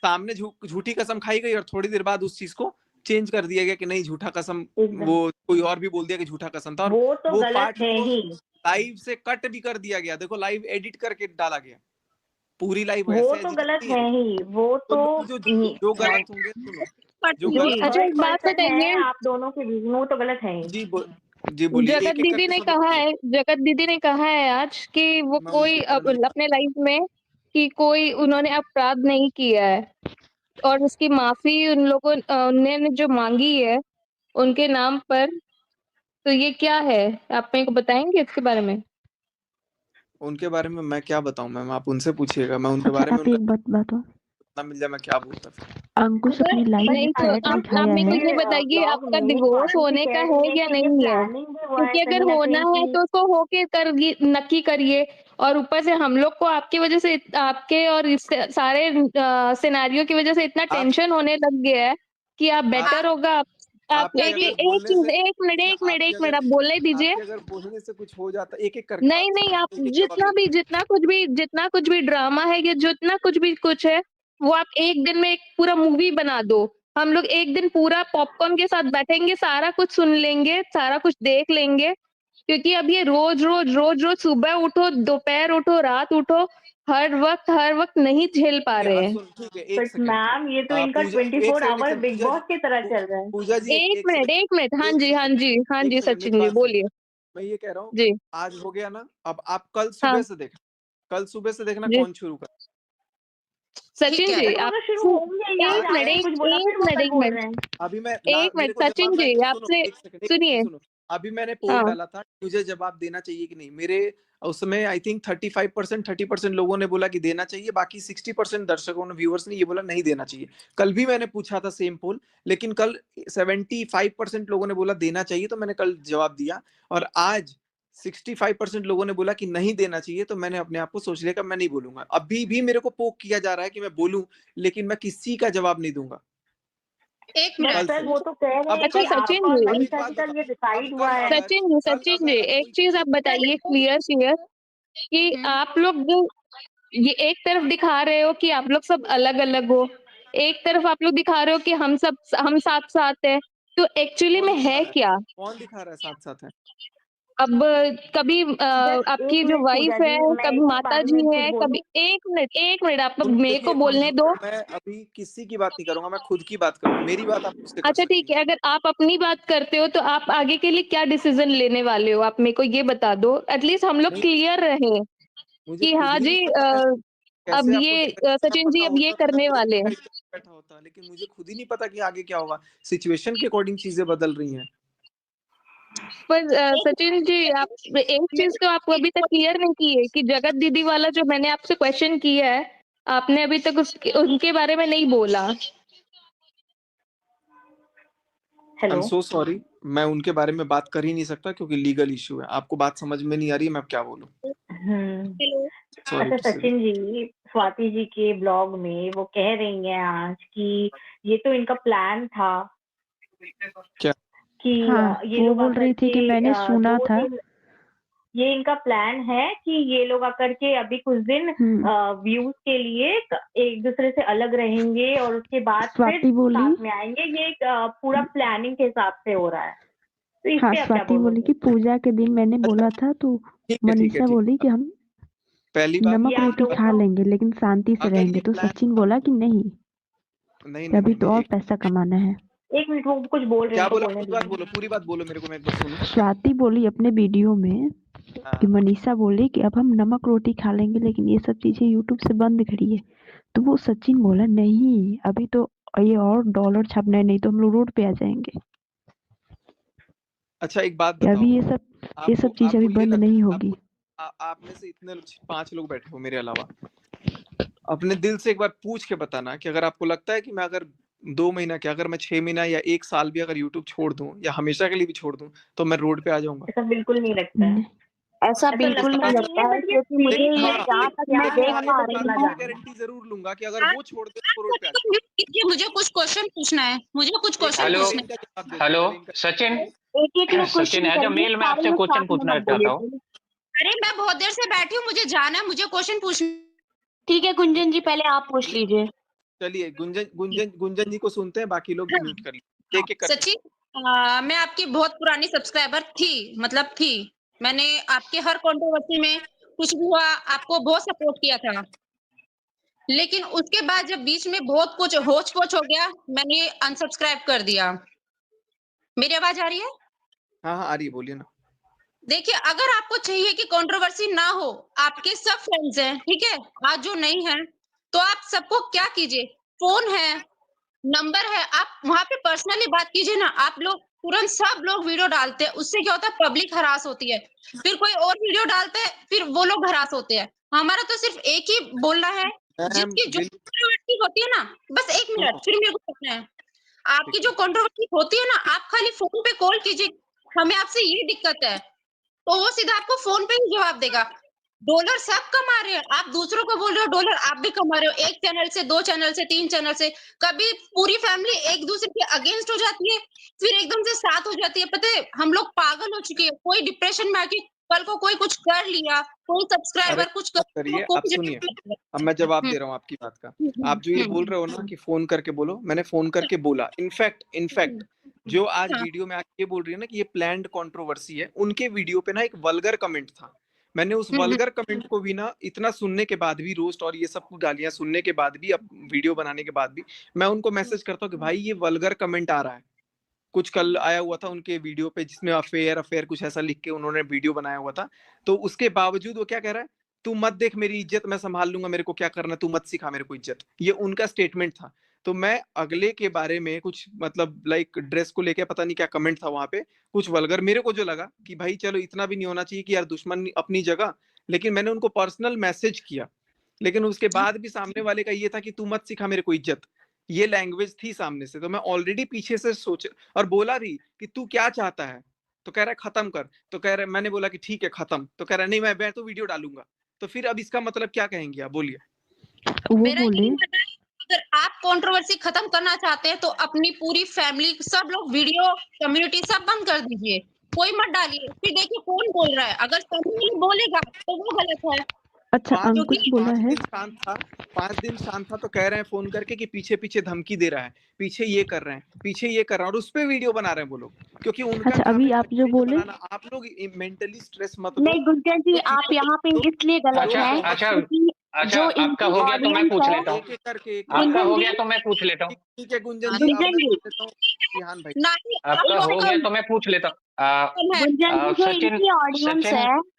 सामने झूठी कसम खाई गई और थोड़ी देर बाद उस चीज को चेंज कर दिया गया कि नहीं झूठा कसम, एकदम। वो कोई और भी बोल दिया कि झूठा कसम था, और वो तो वो गलत पार्ट है को ही। लाइव से कट भी कर दिया गया। देखो लाइव एडिट करके डाला गया, पूरी लाइव वो वैसे तो है गलत जितनी है ही। वो तो तो लोग जो गलत होंगे, सुनो जो जो गलत अच्छा थर्ड एक बात पर्सन है बताइए, आप दोनों के बीच में, वो तो गलत है ही। जी बोलिए, जगत एक एक दीदी करके ने सब कहा बोलिए। है, जगत दीदी ने कहा है आज कि वो मैं कोई उनके बारे में अपने लाइफ में कि कोई उन्होंने अपराध नहीं किया है और उसकी माफी उन लोगों ने जो मांगी है उनके नाम पर, तो ये क्या है? आप मेरे को बताएंगे इसके बारे में? उनके बारे में मैं क्या बताऊं मैम, आप उनसे पूछिएगा। मैं उनके अच्छा बारे में आप उनका एक बात बताओ, नाम मिल जाए मैं क्या बोलता फिर। अंकुश अपनी लाइफ में नहीं तो फ्लैट आप दिखाया मेरे को है? ये बताइए, ब्लॉग आपका में डिवोर्स स्वाति जी होने का कह है रही है या कि ये नहीं है? प्लानिंग भी वो है क्योंकि अगर कहीं ना होना कहीं है की। तो उसको होके कर नक्की करिए। और ऊपर से हम लोग को आपकी वजह से आपके और इस सारे सिनेरियो की वजह से इतना आप टेंशन होने लग गया है कि आप बेटर होगा आप आपके एक अगर एक बोलने चीज, से अच्छा, एक मिनट आप बोलने दीजिए। आपके अगर बोलने से कुछ हो जाता, एक एक करके नहीं नहीं, आप जितना कुछ भी ड्रामा है या जितना कुछ है, वो आप एक दिन में एक पूरा मूवी बना दो। हम लोग एक दिन पूरा पॉपकॉर्न के साथ बैठेंगे, सारा कुछ सुन लेंगे, सारा कुछ देख लेंगे। क्योंकि अब ये रोज सुबह उठो, दोपहर उठो, रात उठो, हर वक्त नहीं झेल पा रहे हैं। ठीक है, एक बट सेकंड मैम ये तो इनका पूजा, 24 एक आवर सेकंड बिग बॉस की तरह चल रहा है। पूजा जी एक एक मिनट, हाँ जी सेकंड मेरी सचिन जी बात सुनिए। बोलिए। मैं ये कह रहा हूँ जी आज हो गया ना, अब आप कल हाँ सुबह से देखना जी कौन शुरू कर। सचिन जी आप दोनों शुरू होंगे ही। आज एक मिनट, आपने कुछ बोला फिर वो कल एक बोल मिनट, रहे हैं। अभी मैं एक मेरे मिनट को सचिन जवाब जी सुनो, आपसे एक सेकंड सुनिए। सुनो। अभी मैंने पोल हाँ डाला था मुझे जवाब देना चाहिए कि नहीं। मेरे उसमें आई थिंक 30% लोगों ने बोला कि देना चाहिए, बाकी 60% दर्शकों ने, व्यूअर्स ने ये बोला नहीं देना चाहिए। कल भी मैंने पूछा था सेम पोल, लेकिन कल 75% लोगों ने बोला देना चाहिए, तो मैंने कल जवाब दिया। और आज 65% लोगों ने बोला कि नहीं देना चाहिए, तो मैंने अपने आप को सोच लिया कि मैं नहीं बोलूंगा। अभी भी मेरे को पोक किया जा रहा है कि मैं बोलूं, लेकिन मैं किसी का जवाब नहीं दूंगा बट कल सर से। वो तो कह रहे अब हैं अच्छा कि कल सचिन आपका और जी, अब एक मनीषा बात जी का ये बताओ, अब डिसाइड हुआ है। सचिन जी एक चीज आप बताइए क्लियर कि आप लोग जो ये एक तरफ दिखा रहे हो कि आप लोग सब अलग अलग हो, एक तरफ आप लोग दिखा रहे हो कि हम साथ साथ है, तो एक्चुअली में है क्या? कौन दिखा रहा है साथ साथ है? अब कभी जस्ट आपकी एक जो मिनट पूजा वाइफ है, जी, मैं कभी इसके माता बारे जी में कुछ है, बोलूं। कभी एक मिनट आप मेरे को देखिए बोलने दो। मैं अभी किसी की बात नहीं करूंगा, मैं खुद की बात करूंगा। मेरी बात आप मुझसे कर अच्छा सकती ठीक है, अगर आप अपनी बात करते हो तो आप आगे के लिए क्या डिसीजन लेने वाले हो, आप मेरे को ये बता दो, एटलीस्ट हम लोग नहीं, क्लियर रहे मुझे कि खुद हाँ ही जी नहीं पता है अब कैसे आपको ये जगह सचिन जी पता अब ये होता तो मैं करने मेरे वाले हैं। बैठा होता, लेकिन मुझे खुद ही नहीं पता कि आगे क्या होगा। सिचुएशन के अकॉर्डिंग चीजें बदल रही हैं। पर सचिन जी आप एक चीज तो आप अभी तक क्लियर नहीं की है कि जगत दीदी वाला जो मैंने आपसे क्वेश्चन किया है, आपने अभी तक उनके बारे में नहीं बोला। I am hello so sorry, मैं उनके बारे में बात कर ही नहीं सकता क्योंकि लीगल इशू है। आपको बात समझ में नहीं आ रही है, मैं अब क्या बोलूं। सॉरी अच्छा टू से। सचिन जी, स्वाति जी के ब्लॉग में वो कह रही हैं आज कि ये तो इनका प्लान था क्या? कि हाँ ये वो लोग बोल आकर रही थी कि के मैंने सुना 2 था। दिन, ये इनका प्लान है कि ये लोग आकर के अभी कुछ दिन व्यूज के लिए एक दूसरे से अलग रहेंगे और उसके बाद फिर स्वाति बोली, साथ में आएंगे। ये एक पूरा प्लानिंग के हिसाब से हो रहा है, तो इस हाँ पे आप क्या स्वाति बोली बोलोगे? कि पूजा के दिन मैंने बोला था, तो ठीक है मनीषा बोली कि हम पहली बात, नमक ये आप रोटी लोगों खा को लेंगे लेकिन शांति से अगर रहेंगे, ये तो प्लान सचिन बोला कि नहीं, नहीं अभी तो और एक पैसा कमाना है। 1 मिनट, वो कुछ बोल रहे हैं, क्या उनको बोला, बोलने पूरी बात बोलो मेरे को, मैं एक बार सुनूं। स्वाति बोली अपने वीडियो में कि मनीषा बोली कि अब हम नमक रोटी खा लेंगे लेकिन ये सब चीजें यूट्यूब से बंद करिए, तो वो सचिन बोला नहीं अभी तो ये और डॉलर छापना है, नहीं तो हम लोग रोड पे आ जाएंगे। अच्छा एक बात अभी बताओ, ये सब चीज अभी बंद नहीं होगी। आप में से इतने 5 लोग बैठे हो मेरे अलावा, अपने दिल से एक बार पूछ के बताना कि अगर आपको लगता है कि मैं अगर 2 महीना क्या, अगर मैं 6 महीना या 1 साल भी अगर यूट्यूब छोड़ दूं या हमेशा के लिए भी छोड़ दूं, तो मैं रोड पे आ जाऊंगा। ऐसा बिल्कुल नहीं लगता है। ऐसा बिल्कुल नहीं लगता है, क्योंकि मुझे लेकिन ये हाँ, जहाँ तक मैं एक देख हाँ, पा एक रही बात हूँ, मैं गारंटी जरूर लूंगा कि अगर वो छोड़ दे तो रोड पे आ जाए। म्यूट कीजिए, मुझे कुछ क्वेश्चन पूछना है, मुझे कुछ क्वेश्चन हेलो पूछना इनका जवाब दे दो, हेलो पहले इनका सचिन एक-एक लोग सचिन क्वेश्चन एज अ करिए, मेल मैं सारे आपसे लोग क्वेश्चन साथ में पूछना मत चाहता बोलिए। हूँ। अरे मैं बहुत देर से बैठी हूँ, मुझे जाना है, मुझे क्वेश्चन पूछना। ठीक है गुंजन जी, पहले आप पूछ लीजिए। चलिए गुंजन जी को सुनते हैं, बाकी लोग हाँ, म्यूट कर लीजिए, एक एक करके। सचिन, मैं आपकी बहुत पुरानी सब्सक्राइबर थी। मैंने आपके हर कंट्रोवर्सी में कुछ भी हुआ आपको बहुत सपोर्ट किया था, लेकिन उसके बाद जब बीच में बहुत कुछ होच पोच हो गया, मैंने अनसब्सक्राइब कर दिया। मेरी आवाज आ रही है? हाँ हाँ, आ रही है, बोलिए ना। देखिए, अगर आपको चाहिए कि कंट्रोवर्सी ना हो, आपके सब फ्रेंड्स हैं, ठीक है, आज जो नहीं है, तो आप सबको क्या कीजिए, फोन है, नंबर है, आप वहां पे पर्सनली बात कीजिए ना। आप लोग तुरंत सब लोग वीडियो डालते हैं, उससे क्या होता है, पब्लिक हरास होती है। फिर कोई और वीडियो डालते हैं, फिर वो लोग हरास होते हैं। हमारा तो सिर्फ एक ही बोलना है, मैम जिसकी जो बिल कंट्रोवर्सी होती है ना, बस एक मिनट, सुनो, फिर मेरे को कहना है, आपकी ठीक जो कंट्रोवर्सी होती है ना, आप खाली फोन पे कॉल कीजिए, हमें आपसे ये दिक्कत है, तो वो सीधा आपको फोन पे ही जवाब देगा। डॉलर सब कमा रहे हैं, आप दूसरों को बोल रहे हो डॉलर आप भी कमा रहे हो, एक चैनल से, 2 चैनल से, 3 चैनल से। कभी पूरी फैमिली एक दूसरे के अगेंस्ट हो जाती है, फिर एकदम से साथ हो जाती है। पता है, हम लोग पागल हो चुके हैं, कोई डिप्रेशन में आके कल को कोई कुछ कर लिया, कोई अरे सब्सक्राइबर कुछ कर, मत करिए, कोई आप सुनिए, जवाब अब मैं जवाब हम्म, दे रहा हूँ आपकी बात का। हम्म, आप जो ये बोल हम्म, रहे हो ना कि फोन करके बोलो, मैंने फोन करके बोला। इनफैक्ट जो आज हाँ, वीडियो में आके ये बोल रही है ना कि ये प्लान्ड कंट्रोवर्सी है, उनके वीडियो पे ना एक वल्गर कमेंट था। मैंने उस हम्म, वल्गर कमेंट को भी ना, इतना सुनने के बाद भी, रोस्ट और ये सब कुछ गालियां सुनने के बाद भी, अब वीडियो बनाने के बाद भी, मैं उनको मैसेज करता हूँ कि भाई ये वल्गर कमेंट आ रहा है। कुछ कल आया हुआ था उनके वीडियो पे, जिसमें अफेयर अफेयर कुछ ऐसा लिख के उन्होंने वीडियो बनाया हुआ था। तो उसके बावजूद वो क्या कह रहा है, तू मत देख मेरी इज्जत, मैं संभाल लूंगा, मेरे को क्या करना, तू मत सिखा मेरे को इज्जत। ये उनका स्टेटमेंट था। तो मैं अगले के बारे में कुछ मतलब लाइक ड्रेस को लेके पता नहीं क्या कमेंट था वहां पे, कुछ वल्गर मेरे को जो लगा कि भाई चलो इतना भी नहीं होना चाहिए कि यार दुश्मन अपनी जगह, लेकिन मैंने उनको पर्सनल मैसेज किया। लेकिन उसके बाद भी सामने वाले का ये था कि तू मत सिखा मेरे को इज्जत, ये लैंग्वेज थी सामने से। तो मैं ऑलरेडी पीछे से सोच और बोला भी कि तू क्या चाहता है, तो कह रहा है खत्म कर। तो कह रहा है, मैंने बोला कि ठीक है खत्म, तो कह रहा है नहीं मैं तो वीडियो डालूंगा। तो फिर अब इसका मतलब क्या कहेंगे आप, बोलिए। वो मेरा बोले यही मानना है, अगर आप कंट्रोवर्सी खत्म करना चाहते हैं तो अपनी पूरी फैमिली, सब लोग, वीडियो, कम्युनिटी सब बंद कर दीजिए, कोई मत डालिए। फिर देखिए कौन बोल रहा है, अगर फैमिली बोलेगा तो वो गलत है, अच्छा पांच अंकुश क्योंकि बोला पांच है। दिन शांत था, 5 दिन शांत था, तो कह रहे हैं फोन करके कि पीछे पीछे धमकी दे रहा है, पीछे ये कर रहे हैं, पीछे ये कर रहा है, और उस पे वीडियो बना रहे हैं वो लोग। क्योंकि उनका अच्छा काम अभी है आप जो कंटेंट बोले, बनाना। आप लोग मेंटली स्ट्रेस मत लो। नहीं गुंजन जी, जो आप चीजें यहाँ पे जो इसलिए गलत जो अच्छा हैं, अच्छा क्योंकि अच्छा, जो आपका इनकी हो गया तो मैं ऑडियंस पूछ है, लेता हूँ। एक एक करके आपका गुंजन हो जी, गया तो मैं पूछ लेता हूँ। ठीक है गुंजन हाँ, जी, अब गुंजन मैं जी, पूछ लेता हूँ विहान भाई। नहीं, आप आपका लोग हो गया तो मैं पूछ लेता हूँ। कम है। गुंजन जी जो सचिन इनकी ऑडियंस सचिन है, एक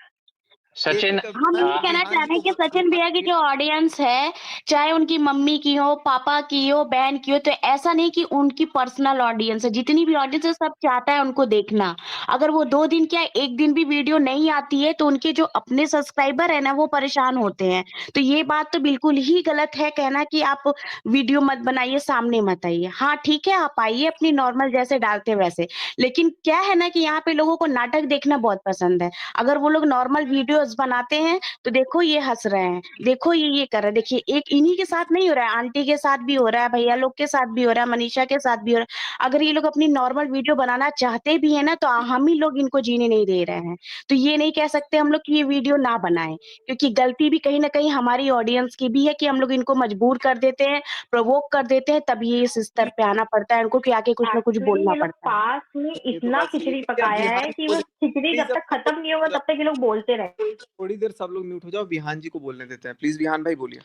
सचिन एक हम ये कहना विहान चाह जी रहे हैं को कि सचिन भैया की जो ऑडियंस है, चाहे उनकी मम्मी की हो, पापा की हो, बहन की हो, तो ऐसा नहीं कि उनकी पर्सनल ऑडियंस है। जितनी भी ऑडियंस है सब चाहता है उनको देखना। अगर वो 2 दिन क्या 1 दिन भी वीडियो नहीं आती है तो उनके जो अपने सब्सक्राइबर है ना वो परेशान होते हैं। तो ये बात तो बिल्कुल ही गलत है कहना कि आप वीडियो मत बनाइए, सामने मत आइए। हाँ ठीक है, आप आइए अपनी नॉर्मल जैसे डालते वैसे, लेकिन क्या है ना कि यहाँ पे लोगों को नाटक देखना बहुत पसंद है। अगर वो लोग नॉर्मल वीडियोस बनाते हैं तो देखो ये हंस रहे हैं, देखो ये कर रहे हैं। देखिए एक इन्हीं के साथ नहीं हो रहा है, आंटी के साथ भी हो रहा है, भैया लोग के साथ भी हो रहा है, मनीषा के साथ भी हो रहा है। अगर ये लोग अपनी नॉर्मल वीडियो बनाना चाहते भी है ना तो हम ही लोग इनको जीने नहीं दे रहे हैं। तो ये नहीं कह सकते हम लोग कि ये वीडियो ना बनाएं, क्योंकि गलती भी कहीं ना कहीं हमारी ऑडियंस की भी है कि हम लोग इनको मजबूर कर देते हैं, प्रोवोक कर देते हैं, तभी ये इस स्तर पे आना पड़ता है इनको कि आके कुछ ना कुछ एक्चुअली बोलना ये लोग पड़ता है। पास में ये तो इतना बात सही है। खिचड़ी यार पकाया है विहान कि को वो खिचड़ी प्लीज जब तक खत्म नहीं होगा तब तक ये लोग बोलते रहे। थोड़ी देर सब लोग म्यूट हो जाओ, विहान जी को बोलने देते हैं प्लीज। विहान भाई बोलिए।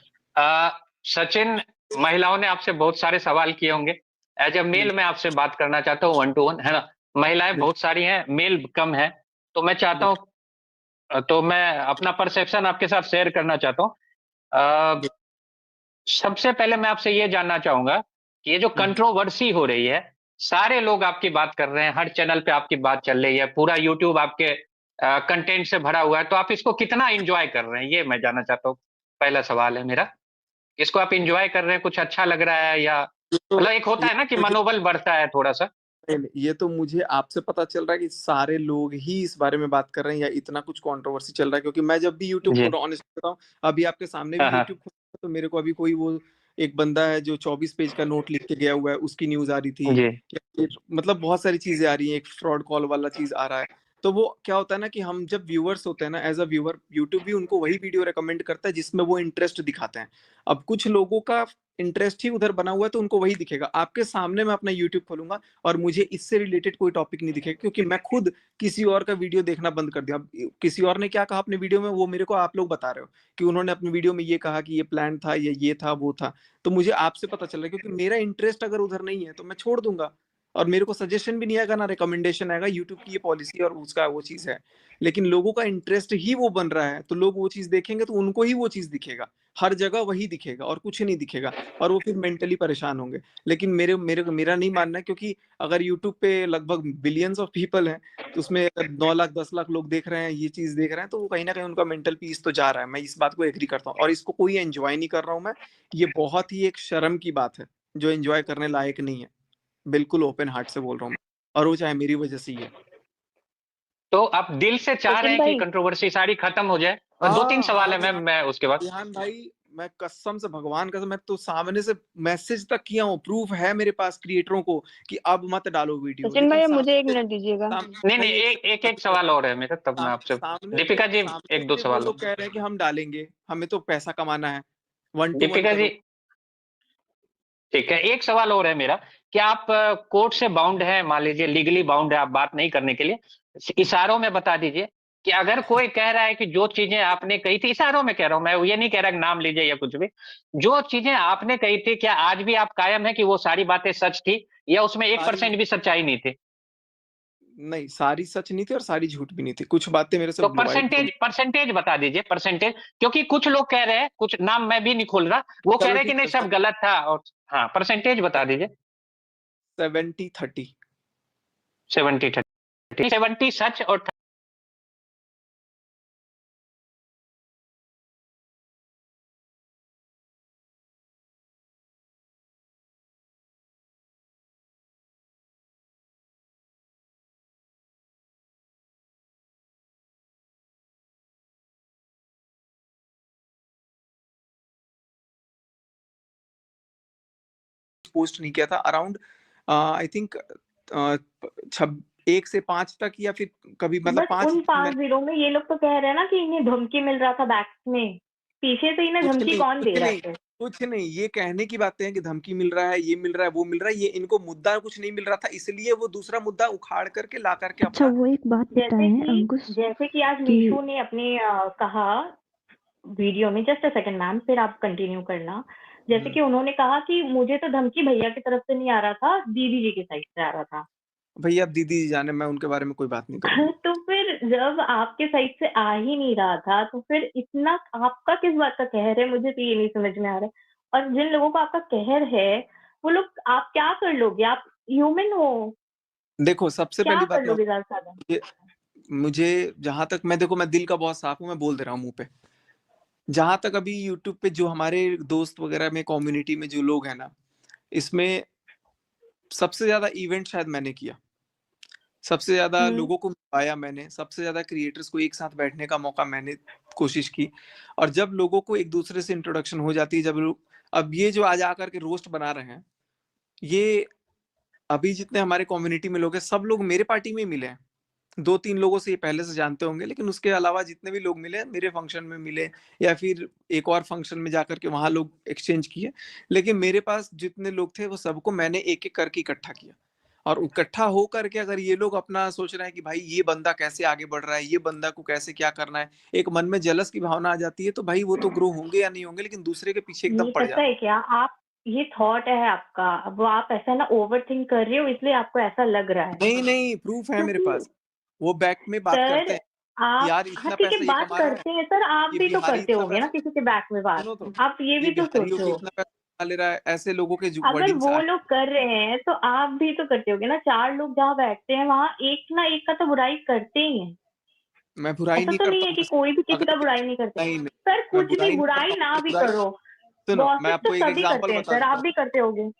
सचिन, महिलाओं ने आपसे बहुत सारे सवाल किए होंगे। एज ए मेल मैं आपसे बात करना चाहता हूँ 1 to 1, है ना। महिलाएं बहुत सारी हैं, मेल कम है, तो मैं चाहता हूँ, तो मैं अपना परसेप्शन आपके साथ शेयर करना चाहता हूँ। सबसे पहले मैं आपसे ये जानना चाहूंगा कि ये जो कंट्रोवर्सी हो रही है, सारे लोग आपकी बात कर रहे हैं, हर चैनल पे आपकी बात चल रही है, पूरा यूट्यूब आपके कंटेंट से भरा हुआ है, तो आप इसको कितना एंजॉय कर रहे हैं, ये मैं जानना चाहता हूँ। पहला सवाल है मेरा, इसको आप एंजॉय कर रहे हैं, कुछ अच्छा लग रहा है, या तो मतलब एक होता है ना कि मनोबल बढ़ता है थोड़ा सा। नहीं, ये तो मुझे आपसे पता चल रहा है कि सारे लोग ही इस बारे में बात कर रहे हैं या इतना कुछ कंट्रोवर्सी चल रहा है, क्योंकि मैं जब भी यूट्यूब जी। खोल रहा हूँ, ऑनेस्टली बताऊं, अभी आपके सामने हाँ, भी हाँ। यूट्यूब खोला तो मेरे को अभी कोई वो एक बंदा है जो 24 पेज का नोट लिख के गया हुआ है, उसकी न्यूज आ रही थी, जी। या फिर मतलब बहुत सारी चीजें आ रही हैं, एक फ्रॉड कॉल वाला चीज आ रहा है। तो वो क्या होता है ना कि हम जब व्यूअर्स होते हैं ना, एज अ व्यूअर, यूट्यूब भी उनको वही वीडियो रेकमेंड करता है जिसमें वो इंटरेस्ट दिखाते हैं। अब कुछ लोगों का इंटरेस्ट ही उधर बना हुआ है तो उनको वही दिखेगा। आपके सामने मैं अपना यूट्यूब खोलूंगा और मुझे इससे रिलेटेड कोई टॉपिक नहीं दिखेगा, क्योंकि मैं खुद किसी और का वीडियो देखना बंद कर दिया। अब किसी और ने क्या कहा अपने वीडियो में, वो मेरे को आप लोग बता रहे हो कि उन्होंने अपनी वीडियो में ये कहा कि ये प्लान था, ये था, वो था। तो मुझे आपसे पता चल रहा है, क्योंकि मेरा इंटरेस्ट अगर उधर नहीं है तो मैं छोड़ दूंगा, और मेरे को सजेशन भी नहीं आएगा, ना रिकमेंडेशन आएगा। यूट्यूब की ये पॉलिसी और उसका वो चीज है। लेकिन लोगों का इंटरेस्ट ही वो बन रहा है, तो लोग वो चीज देखेंगे तो उनको ही वो चीज दिखेगा, हर जगह वही दिखेगा और कुछ नहीं दिखेगा, और वो फिर मेंटली परेशान होंगे। लेकिन मेरा नहीं मानना है, क्योंकि अगर यूट्यूब पे लगभग बिलियंस ऑफ पीपल हैं, तो उसमें अगर 9 लाख 10 लाख लोग देख रहे हैं, ये चीज देख रहे हैं, तो वो कहीं ना कहीं उनका मेंटल पीस तो जा रहा है। मैं इस बात को एग्री करता हूँ, और इसको कोई एंजॉय नहीं कर रहा हूँ मैं। ये बहुत ही एक शर्म की बात है जो एंजॉय करने लायक नहीं है। बिल्कुल ओपन हार्ट से बोल रहा हूँ मैं, और वो चाहे मेरी वजह से ही है। तो आप दिल से चाह रहे सचिन हैं कि भाई, कंट्रोवर्सी सारी खत्म हो जाए? और 2-3 सवाल है मैम, मैं उसके बाद। ध्यान भाई, मैं कसम से, भगवान कसम, मैं तो सामने से मैसेज तक किया हूँ, प्रूफ है मेरे पास क्रिएटरों को कि अब मत डालो वीडियो। सचिन भाई, लेकिन अब मुझे एक सामने मिनट दीजिएगा। नहीं, नहीं, एक सवाल और है मेरा, तब मैं आपसे। सामने दीपिका जी, सामने 1-2 से वो सवाल लोग और। कह रहे हैं कि हम डालेंगे, हमें तो पैसा कमाना है, 1 to 1 दीपिका जी, करो। ठीक है, एक सवाल और है मेरा। क्या आप कोर्ट से बाउंड हैं, मान लीजिए लीगली बाउंड है आप बात नहीं करने के लिए? इशारों में बता दीजिए कि अगर कोई कह रहा है कि जो चीजें आपने कही थी, इशारों में कह रहा हूं मैं, ये नहीं कह रहा कि नाम लीजिए या कुछ भी, जो चीजें आपने कही थी, क्या आज भी आप कायम है कि वो सारी बातें सच थी, या उसमें 1% भी सच्चाई नहीं थी? नहीं, सारी सच नहीं थी और सारी झूठ भी नहीं थी, कुछ बातें मेरे से तो बुलवाई तो। परसेंटेज बता दीजिए, परसेंटेज। क्योंकि कुछ लोग कह रहे हैं, कुछ नाम मैं भी नहीं खोल रहा, वो कह चलो रहे हैं कि ठीक नहीं है, सब गलत था। और हाँ, परसेंटेज बता दीजिए। 70-30। 70-30, 70 सच और पोस्ट नहीं किया था अराउंड, आई थिंक 1 से 5 तक, या फिर कभी मतलब बस 5 उन 5 दिनों में ये लोग तो कह रहे हैं ना कि इन्हें धमकी मिल रहा था बैक में, पीछे से इन्हें कुछ धमकी नहीं, कौन दे कुछ रहा नहीं, है? कुछ नहीं, ये कहने की बातें हैं कि धमकी मिल रहा है, ये मिल रहा है, वो मिल रहा है, ये इनको मुद्दा कुछ नहीं मिल रहा था, इसलिए वो दूसरा मुद्दा उखाड़ करके ला करके अच्छा, अपना। वो एक बात बताएं अंकुश जैसे कि आज कि मीशू ने अपने कहा वीडियो में, जस्ट अ सेकंड मैम, फिर आप कंटिन्यू करना। जैसे कि उन्होंने कहा कि मुझे तो धमकी भैया की तरफ से नहीं आ रहा था, दीदी जी की साइड से आ रहा था। भैया अब दीदी जी जाने, मैं उनके बारे में कोई बात नहीं करूंगा। तो फिर जब आपके साइड से आ ही नहीं रहा था, तो फिर इतना आपका किस बात का कहर है, मुझे तो ये नहीं समझ में आ रहा है। और जिन लोगों का आपका कहर है, वो लोग, आप क्या कर लोगे? आप ह्यूमन हो, देखो, सबसे क्या पहली कर बात लोगे ज्यादा से ज्यादा? ये मुझे, जहां तक मैं, देखो मैं दिल का बहुत साफ हूं, मैं बोल दे रहा हूँ मुंह पे। जहां तक अभी यूट्यूब पे जो हमारे दोस्त वगैरह में, कम्युनिटी में जो लोग हैं ना, इसमें सबसे ज्यादा इवेंट शायद मैंने किया, सबसे ज्यादा लोगों को मिलाया मैंने, सबसे ज्यादा क्रिएटर्स को एक साथ बैठने का मौका मैंने कोशिश की। और जब लोगों को एक दूसरे से इंट्रोडक्शन हो जाती है, जब लोग, अब ये जो आज आकर के रोस्ट बना रहे हैं, ये अभी जितने हमारे कम्युनिटी में लोग हैं, सब लोग मेरे पार्टी में ही मिले हैं। 2-3 लोगों से ये पहले से जानते होंगे, लेकिन उसके अलावा जितने भी लोग मिले, मेरे फंक्शन में मिले, या फिर एक और फंक्शन में जाकर के वहां लोग एक्सचेंज किए। लेकिन मेरे पास जितने लोग थे, वो सबको मैंने एक एक करके इकट्ठा किया। और इकट्ठा हो करके अगर ये लोग अपना सोच रहे हैं कि भाई ये बंदा कैसे आगे बढ़ रहा है, ये बंदा को कैसे क्या करना है, एक मन में जलस की भावना आ जाती है, तो भाई वो तो ग्रो होंगे या नहीं होंगे, लेकिन दूसरे के पीछे एकदम ये पड़ पता जाते है क्या, आप, ये थॉट है आपका, अब आप ऐसा ना ओवरथिंक कर रहे हो, इसलिए आपको ऐसा लग रहा है। नहीं नहीं, प्रूफ है मेरे क्योंकि पास। वो बैक में बात करते सर, हैं, आप, यार हाँ इतना ठीक है, पैसा ये बात कमा रहा है, करते हैं सर, आप ये भी तो बिहारी करते इतना होगे ना पैसा, किसी के बैक में बात। सुनो तो, आप ये ये भी तो बिहारी होके सोचो, इतना पैसा कमा ले रहा है, ऐसे लोगों के अगर वर्डिंग्स वो आ। लोग कर रहे हैं तो आप भी तो करते होगे ना। 4 लोग जहाँ बैठते हैं, वहां एक ना एक का तो बुराई करते ही हैं। मैं बुराई ऐसा नहीं तो नहीं करता है हूँ कि कोई भी किसी अगर का बुराई नहीं करते। नहीं नहीं, सर मैं कुछ भी बुराई नहीं करता बुराई हूँ, ना भी बुराई, करो, सुनो मैं गॉसिप तो आपको एक सभी एग्जांपल करते हैं बता सर, देता आप हूँ, भी करते होगे।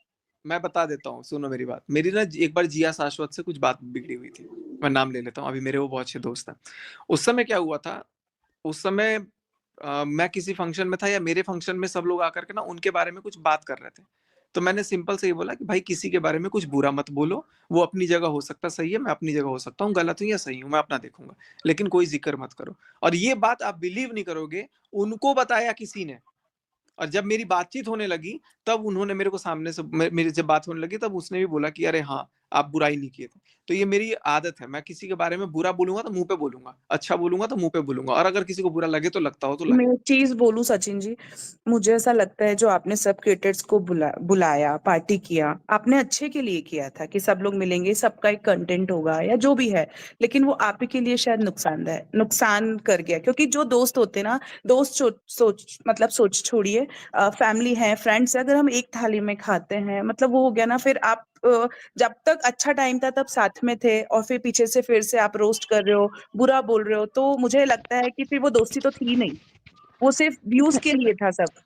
मैं बता देता हूँ, सुनो मेरी बात। मेरी ना एक बार जिया शाश्वत से कुछ बात बिगड़ी हुई थी, मैं नाम ले लेता हूँ, अभी मेरे वो बहुत अच्छे दोस्त हैं। उस समय क्या हुआ था, उस समय मैं किसी फंक्शन में था या मेरे फंक्शन में सब लोग आकर के ना उनके बारे में कुछ बात कर रहे थे। तो मैंने सिंपल से ये बोला कि भाई किसी के बारे में कुछ बुरा मत बोलो, वो अपनी जगह हो सकता सही है, मैं अपनी जगह हो सकता हूँ गलत हूँ या सही हूँ, मैं अपना देखूंगा, लेकिन कोई जिक्र मत करो। और ये बात आप बिलीव नहीं करोगे, उनको बताया किसी ने, और जब मेरी बातचीत होने लगी तब उन्होंने मेरे को सामने से मेरी जब बात होने लगी तब उसने भी बोला कि अरे हाँ, आप बुराई नहीं किए थे। तो ये मेरी आदत है, मैं किसी के बारे में बुरा बोलूंगा तो मुंह पे बोलूंगा, अच्छा बोलूंगा तो मुंह पे बोलूंगा, और अगर किसी को बुरा लगे तो लगता हो तो मैं लगे। एक चीज बोलूं सचिन जी, मुझे ऐसा लगता है जो आपने सब क्रिएटर्स को बुलाया, पार्टी किया, आपने अच्छे के लिए किया था कि सब लोग मिलेंगे, सबका एक कंटेंट होगा या जो भी है, लेकिन वो आप ही के लिए शायद नुकसान कर गया, क्योंकि जो दोस्त होते ना, दोस्त सोच छोड़िए, फैमिली है, फ्रेंड्स है, अगर हम एक थाली में खाते हैं मतलब वो हो गया ना, फिर आप जब तक अच्छा टाइम था तब साथ में थे, और फिर पीछे से फिर से आप रोस्ट कर रहे हो, बुरा बोल रहे हो, तो मुझे लगता है कि फिर वो दोस्ती तो थी नहीं, वो सिर्फ व्यूज के लिए था सब।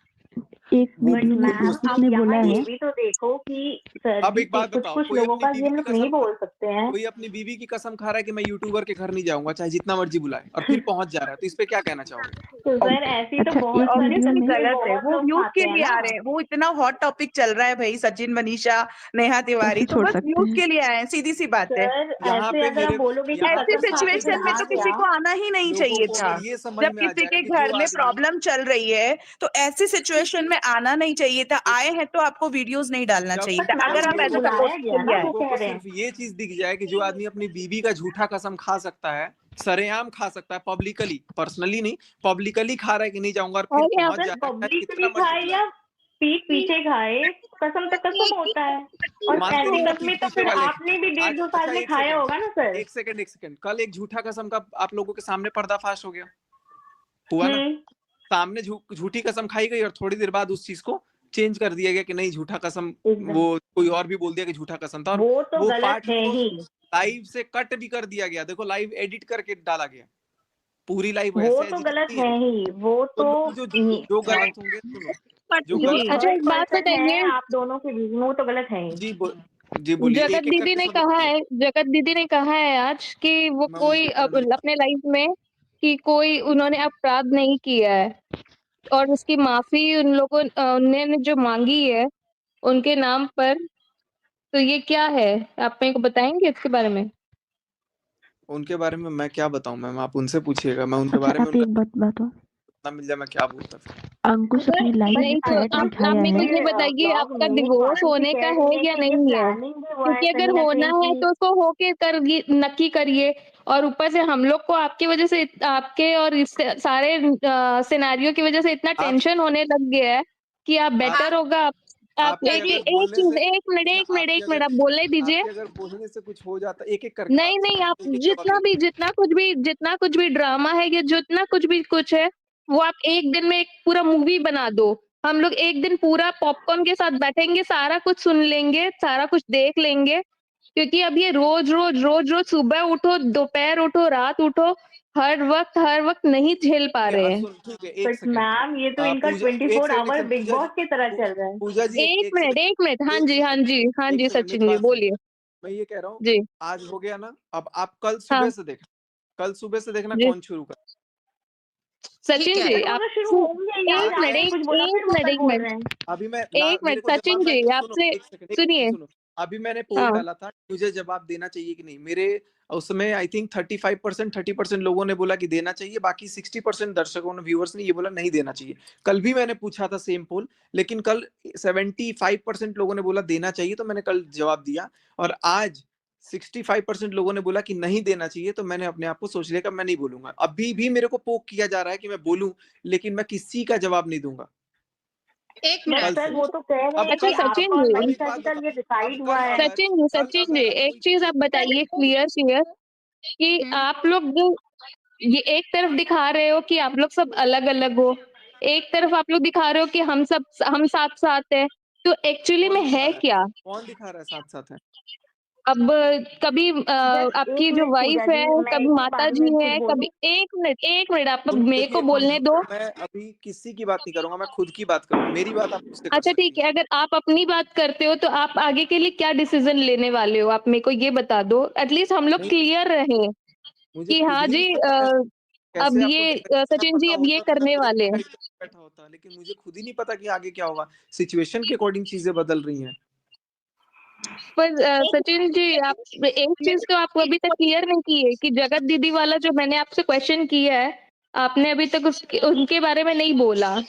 एक वो वीडियो में मैम आप किसने बोला यहाँ ये है भी तो देखो कि सर अब जी एक बात कुछ बताओ, कुछ कोई लोगों अपनी का बीवी ये हम की लोग नहीं कसम बोल सकते हैं। कोई अपनी बीवी की कसम खा रहा है कि मैं यूट्यूबर के घर नहीं जाऊंगा चाहे जितना मर्जी बुलाए, और फिर पहुंच जा रहा है, तो इस पे क्या कहना चाहोगे? तो सर ऐसी तो अच्छा, बहुत एक सारी वीडियो में चीजें गलत है, बहुत वो लोग व्यूज खाते के हैं लिए ना। आ रहे हैं, वो इतना हॉट टॉपिक चल रहा है भाई, सचिन, मनीषा, नेहा तिवारी, कैसे तो छोड़ बस सकते व्यूज हैं? के लिए आए हैं, सीधी सी बात है। सर यहाँ ऐसे पे अगर आप मेरे बोलोगे कि यहाँ ऐसी पे कसम खा के मेरे फिर सिचुएशन में आ तो गया, किसी को आना ही नहीं लोगों चाहिए को था। अगर ये समझ जब में आ किसी जाए के कि घर जो में आदमी प्रॉब्लम चल रही है तो ऐसी सिचुएशन में आना नहीं चाहिए था, आए हैं तो आपको वीडियोस नहीं डालना जब चाहिए बट था, मैम अगर आप उनको एज अ बुलाया सपोर्ट गया के ना, लिए आए। वो लोगों कह को रहे सिर्फ हैं। ये चीज दिख जाए कि जो आदमी अपनी बीवी का झूठा कसम खा सकता है, सरेआम खा सकता है, पब्लिकली, पर्सनली नहीं, पब्लिकली खा रहा है कि नहीं जाऊंगा, और फिर और यहाँ पहुंच जा सर रहा है पब्लिकली कितना मर्जी खाए बुलाए। या पीठ पीछे खाए, कसम तो कसम होता है। और मानते ऐसी नहीं ना कसमें पीठ तो पीछे फिर वाले? आपने भी डेढ़ आज दो साल अच्छा में खाया होगा ना सर। एक सेकंड, कल एक झूठा कसम का आप लोगों के सामने पर्दाफाश हो गया, हुआ ना? सामने झूठी कसम खाई गई और थोड़ी देर बाद उस चीज को चेंज कर दिया गया कि नहीं झूठा कसम, एकदम वो कोई और भी बोल दिया कि झूठा कसम था, और वो तो वो गलत पार्ट है को ही, लाइव से कट भी कर दिया गया। देखो लाइव एडिट करके डाला गया, पूरी लाइव वो वैसे है तो गलत जितनी है है। ही, वो तो तो लोग जो गलत होंगे, सुनो, जो जो गलत अच्छा, होंगे, एक बात 1% है बताइए। आप दोनों के बीच में, वो तो गलत है ही। जी बोलिए, जगत एक एक दीदी करके ने सब कहा बोलिए, है, जगत दीदी ने कहा है आज कि वो मैं कोई उनके बारे में अपने लाइफ में कि कोई उन्होंने अपराध नहीं किया है, और उसकी माफी उन लोगों ने जो मांगी है उनके नाम पर, तो ये क्या है? आप मेरे को बताएंगे इसके बारे में? उनके बारे में मैं क्या बताऊं मैम, आप उनसे पूछिएगा, मैं उनके अच्छा, बारे में आप उनका एक बात बताओ, नाम मिल जाए मैं क्या बोलता फिर। अंकुश अपनी लाइफ नहीं में तो फैट आप दिखाया मेरे को है? ये बताइए, व्लॉग आपका में डिवोर्स मानसी होने का कह है रही है या कि ये नहीं है? प्लानिंग भी हुआ है क्योंकि अगर कहीं ना होना कहीं है की। तो उसको होके कर नक्की करिए, और ऊपर से हम लोग को आपकी वजह से, आपके और इस सारे सिनेरियो की वजह से इतना आप टेंशन होने लग गया है कि आप बेटर होगा आप आपके एक अगर एक बोलने चीज, से एक मिनट आप बोलने दीजिए। आपके अगर बोलने से कुछ हो जाता, एक एक करके नहीं नहीं, आप एक एक जवाब दे। जितना कुछ भी ड्रामा है या जितना कुछ है, वो आप एक दिन में एक पूरा मूवी बना दो। हम लोग एक दिन पूरा पॉपकॉर्न के साथ बैठेंगे, सारा कुछ सुन लेंगे, सारा कुछ देख लेंगे, क्योंकि अब ये रोज सुबह उठो, दोपहर उठो, रात उठो, हर वक्त नहीं झेल पा ठीक है, रहे अब हैं। सुन, ठीक है, एक बट सेकंड, मैम ये तो इनका पूजा, एक 24 second, our big Pooja ji, boss की तरह चल रहा है। पूजा जी, एक एक मिनट, हाँ एक जी, हाँ सेकंड, जी, हाँ एक जी, सेकंड, मेरी सचिन जी बात सुनो। बोलिए। मैं ये कह रहा हूँ, जी, आज हो गया ना, अब आप कल हाँ सुबह से देखना, कल सुबह से देखना जी, कौन शुरू कर। सचिन जी सर वो आप तो शुरू होंगे ही, आज आपने कुछ बोला फिर वो कल एक बोल मिनट, रहे हैं। अभी मैं एक मेरे मिनट को सचिन जवाब, मैं जी सुनो, आपसे एक सेकंड सुनिए। सुनो। अभी मैंने पोल हाँ, डाला था मुझे जवाब देना चाहिए कि नहीं, मेरे उसमें आई थिंक 30% लोगों ने बोला कि देना चाहिए, बाकी 60% दर्शकों ने, व्यूअर्स ने ये बोला नहीं देना चाहिए। कल भी मैंने पूछा था सेम पोल, लेकिन कल 75% लोगों ने बोला देना चाहिए, तो मैंने कल जवाब दिया, और आज 65% लोगों ने बोला कि नहीं देना चाहिए, तो मैंने अपने आप को सोच लिया कि मैं नहीं बोलूंगा। अभी भी मेरे को पोक किया जा रहा है कि मैं बोलूं, लेकिन मैं किसी का जवाब नहीं दूंगा बट कल सर से। वो तो कह रहे अब हैं अच्छा कि कल, सचिन आपका और जी, अब एक मनीषा बात जी का ये बताओ, अब डिसाइड हुआ है। सचिन जी एक चीज आप बताइए क्लियर कि आप लोग जो ये एक तरफ दिखा रहे हो कि आप लोग सब अलग अलग हो, एक तरफ आप लोग दिखा रहे हो कि हम साथ साथ है, तो एक्चुअली कौन में दिखा है रहा है, क्या? कौन दिखा रहा है साथ साथ है? अब कभी आपकी एक जो मिनट वाइफ पूजा है, जी, मैं कभी इसी माता बारे जी में कुछ है, बोलूं? कभी एक मिनट आप सुनो, मेरे को देखिए बोलने दो। मैं अभी किसी की बात नहीं करूंगा, मैं खुद की बात करूंगा। मेरी बात आप मुझसे कर अच्छा सकती ठीक है, अगर आप अपनी बात करते हो तो आप आगे के लिए क्या डिसीजन लेने वाले हो, आप मेरे को ये बता दो, एटलीस्ट हम लोग नहीं, क्लियर रहे मुझे कि खुद हाँ ही जी नहीं पता मैं अब कैसे आपको ये डायरेक्शन का सचिन जी पता अब ये होता तो मैं करने पूरे वाले हैं। दिन बैठा होता, लेकिन मुझे खुद ही नहीं पता कि आगे क्या होगा। सिचुएशन के अकॉर्डिंग चीजें बदल रही हैं। पर सचिन जी आप एक चीज तो आप अभी तक क्लियर नहीं की है कि जगत दीदी वाला जो मैंने आपसे क्वेश्चन किया है, आपने अभी तक उनके बारे में नहीं बोला। I am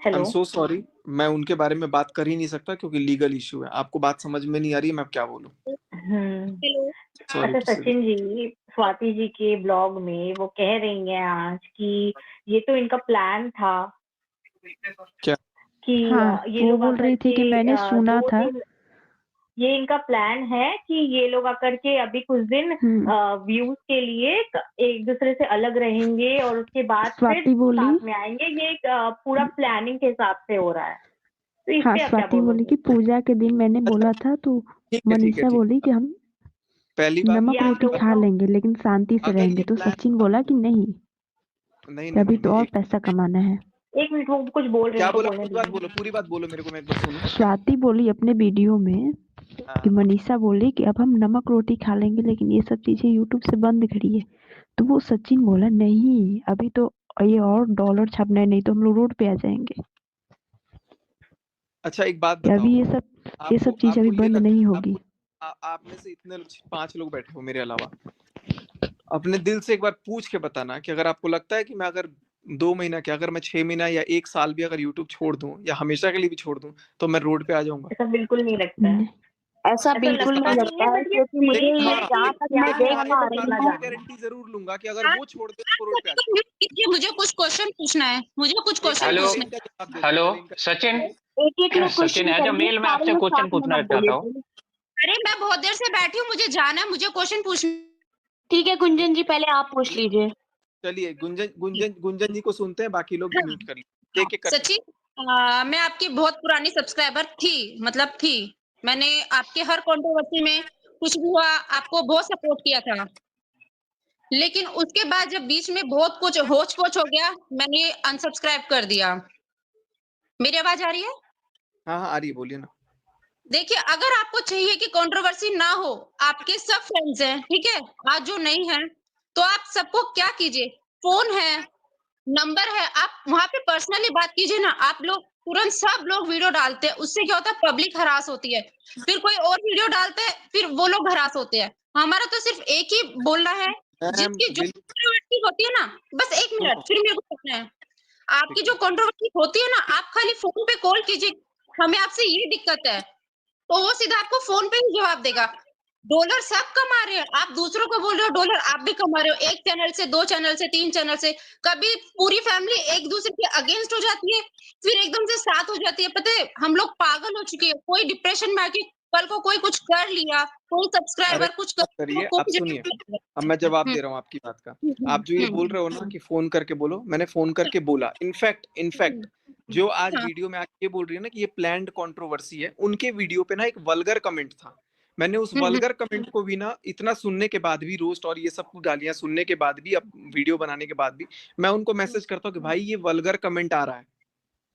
hello, so sorry, मैं उनके बारे में बात कर ही नहीं सकता क्योंकि लीगल इशू है। आपको बात समझ में नहीं आ रही है, मैं अब क्या बोलूं? सॉरी अच्छा टू से। सचिन जी, स्वाति जी के ब्लॉग में वो कह रही हैं आज कि ये तो इनका प्लान था क्या? कि हाँ, ये वो लोग बोल आकर रही थी कि के मैंने सुना 2 था। दिन, ये इनका प्लान है कि ये लोग आकर के अभी कुछ दिन व्यूज के लिए एक दूसरे से अलग रहेंगे और उसके बाद फिर स्वाति बोली साथ में आएंगे। ये एक पूरा प्लानिंग के हिसाब से हो रहा है, तो इस हाँ, पे आप क्या स्वाति बोली बोलोगे? कि पूजा के दिन मैंने बोला था तो ठीक है, ठीक है, मनीषा ठीक बोली कि हम पहली बात, नमक ये आप रोटी लोगों खा का लेंगे लेकिन शांति से अगर रहेंगे, ये तो प्लान सचिन बोला कि नहीं, नहीं कि अभी तो और एक पैसा कमाना है। एक मिनट, वो कुछ बोल रहे हैं, क्या उनको बोला? बोलने पूरी बात दीजिए। बोलो, पूरी बात बोलो, मेरे को मैं एक बार सुनूं। स्वाति बोली अपने वीडियो में कि हाँ, मनीषा बोली कि अब हम नमक रोटी खा लेंगे लेकिन ये सब चीजें यूट्यूब से बंद करिए, तो वो सचिन बोला नहीं अभी तो ये और डॉलर छापना है, नहीं तो हम लोग रोड पे आ जाएंगे, अच्छा एक बात कि अभी बताओ, ये सब चीज अभी आपको ये बंद लगता है, नहीं होगी। आप में से इतने 5 लोग बैठे हो मेरे अलावा, अपने दिल से एक बार पूछ के बताना कि अगर आपको लगता है कि मैं अगर 2 महीना क्या, अगर मैं 6 महीना या 1 साल भी अगर यूट्यूब छोड़ दूं या हमेशा के लिए भी छोड़ दूं, तो मैं रोड पे आ जाऊंगा। ऐसा बिल्कुल नहीं लगता है, ऐसा ऐसा बिल्कुल लगता नहीं नहीं है, लगता है, बट ये क्योंकि मुझे फेक ये है कि जहाँ तक क्या मैं है देख ये पा तो रही अपना हूँ, मैं जानना है। गारंटी जरूर लूंगा कि अगर वो छोड़ दे तो रोड पे आ जाऊंगा। मुझे कुछ क्वेश्चन पूछना है, मुझे कुछ क्वेश्चन हेलो पूछना है। इनका जवाब दे दो, हेलो पहले इनका सचिन, एक लोग सचिन क्वेश्चन एज अ करिए, मेल मैं सारे आपसे लोग क्वेश्चन साथ में पूछना मत चाहता बोलिए। हूँ। अरे मैं बहुत देर से बैठी हूँ, मुझे जाना है, मुझे क्वेश्चन पूछना। ठीक है गुंजन जी, पहले आप पूछ लीजिए। चलिए गुंजन जी को सुनते हैं, बाकी लोग म्यूट कर लीजिए, एक एक करके। सचिन, मैं आपकी बहुत पुरानी सब्सक्राइबर थी, मतलब थी। मैंने आपके हर कंट्रोवर्सी में कुछ भी हुआ आपको बहुत सपोर्ट किया था, लेकिन उसके बाद जब बीच में बहुत कुछ होच पोच हो गया, मैंने अनसब्सक्राइब कर दिया। मेरी आवाज आ रही है? हाँ हाँ आ रही है, बोलिए ना। देखिए, अगर आपको चाहिए कि कंट्रोवर्सी ना हो, आपके सब फ्रेंड्स हैं, ठीक है, आज जो नहीं है, तो आप सबको क्या कीजिए, फोन है, नंबर है, आप वहां पे पर्सनली बात कीजिए ना। आप लोग तुरंत सब लोग वीडियो डालते हैं, उससे क्या होता है, पब्लिक हरास होती है, फिर कोई और वीडियो डालते हैं, फिर वो लोग हरास होते हैं। हमारा तो सिर्फ एक ही बोलना है, मैम जिसकी जो कंट्रोवर्सी होती है ना, बस एक मिनट, फिर मेरे को कहना है, आपकी जो कंट्रोवर्सी होती है ना, आप खाली फोन पे कॉल कीजिए, हमें आपसे ये दिक्कत है, तो वो सीधा आपको फोन पे ही जवाब देगा। डॉलर सब कमा रहे हैं, आप दूसरों को बोल रहे हो डॉलर, आप भी कमा रहे हो, 1 चैनल से, 2 चैनल से, 3 चैनल से। कभी पूरी फैमिली एक दूसरे के अगेंस्ट हो जाती है, फिर एकदम से साथ हो जाती है। पता है, हम लोग पागल हो चुके हैं, कोई डिप्रेशन में आके कल को कोई कुछ कर लिया, कोई अरे सब्सक्राइबर कुछ कर, मत करिए, कोई आप सुनिए, अब मैं जवाब दे रहा हूँ आपकी बात का। आप जो ये बोल रहे हो ना कि फोन करके बोलो, मैंने फोन करके बोला। इनफैक्ट जो आज वीडियो में आके बोल रही है ना कि ये प्लान्ड कंट्रोवर्सी है, उनके वीडियो पे ना एक वल्गर कमेंट था। मैंने उस वल्गर कमेंट को भी ना इतना सुनने के बाद भी, रोस्ट और ये सब कुछ गालियां सुनने के बाद भी, अब वीडियो बनाने के बाद भी, मैं उनको मैसेज करता हूँ कि भाई ये वल्गर कमेंट आ रहा है।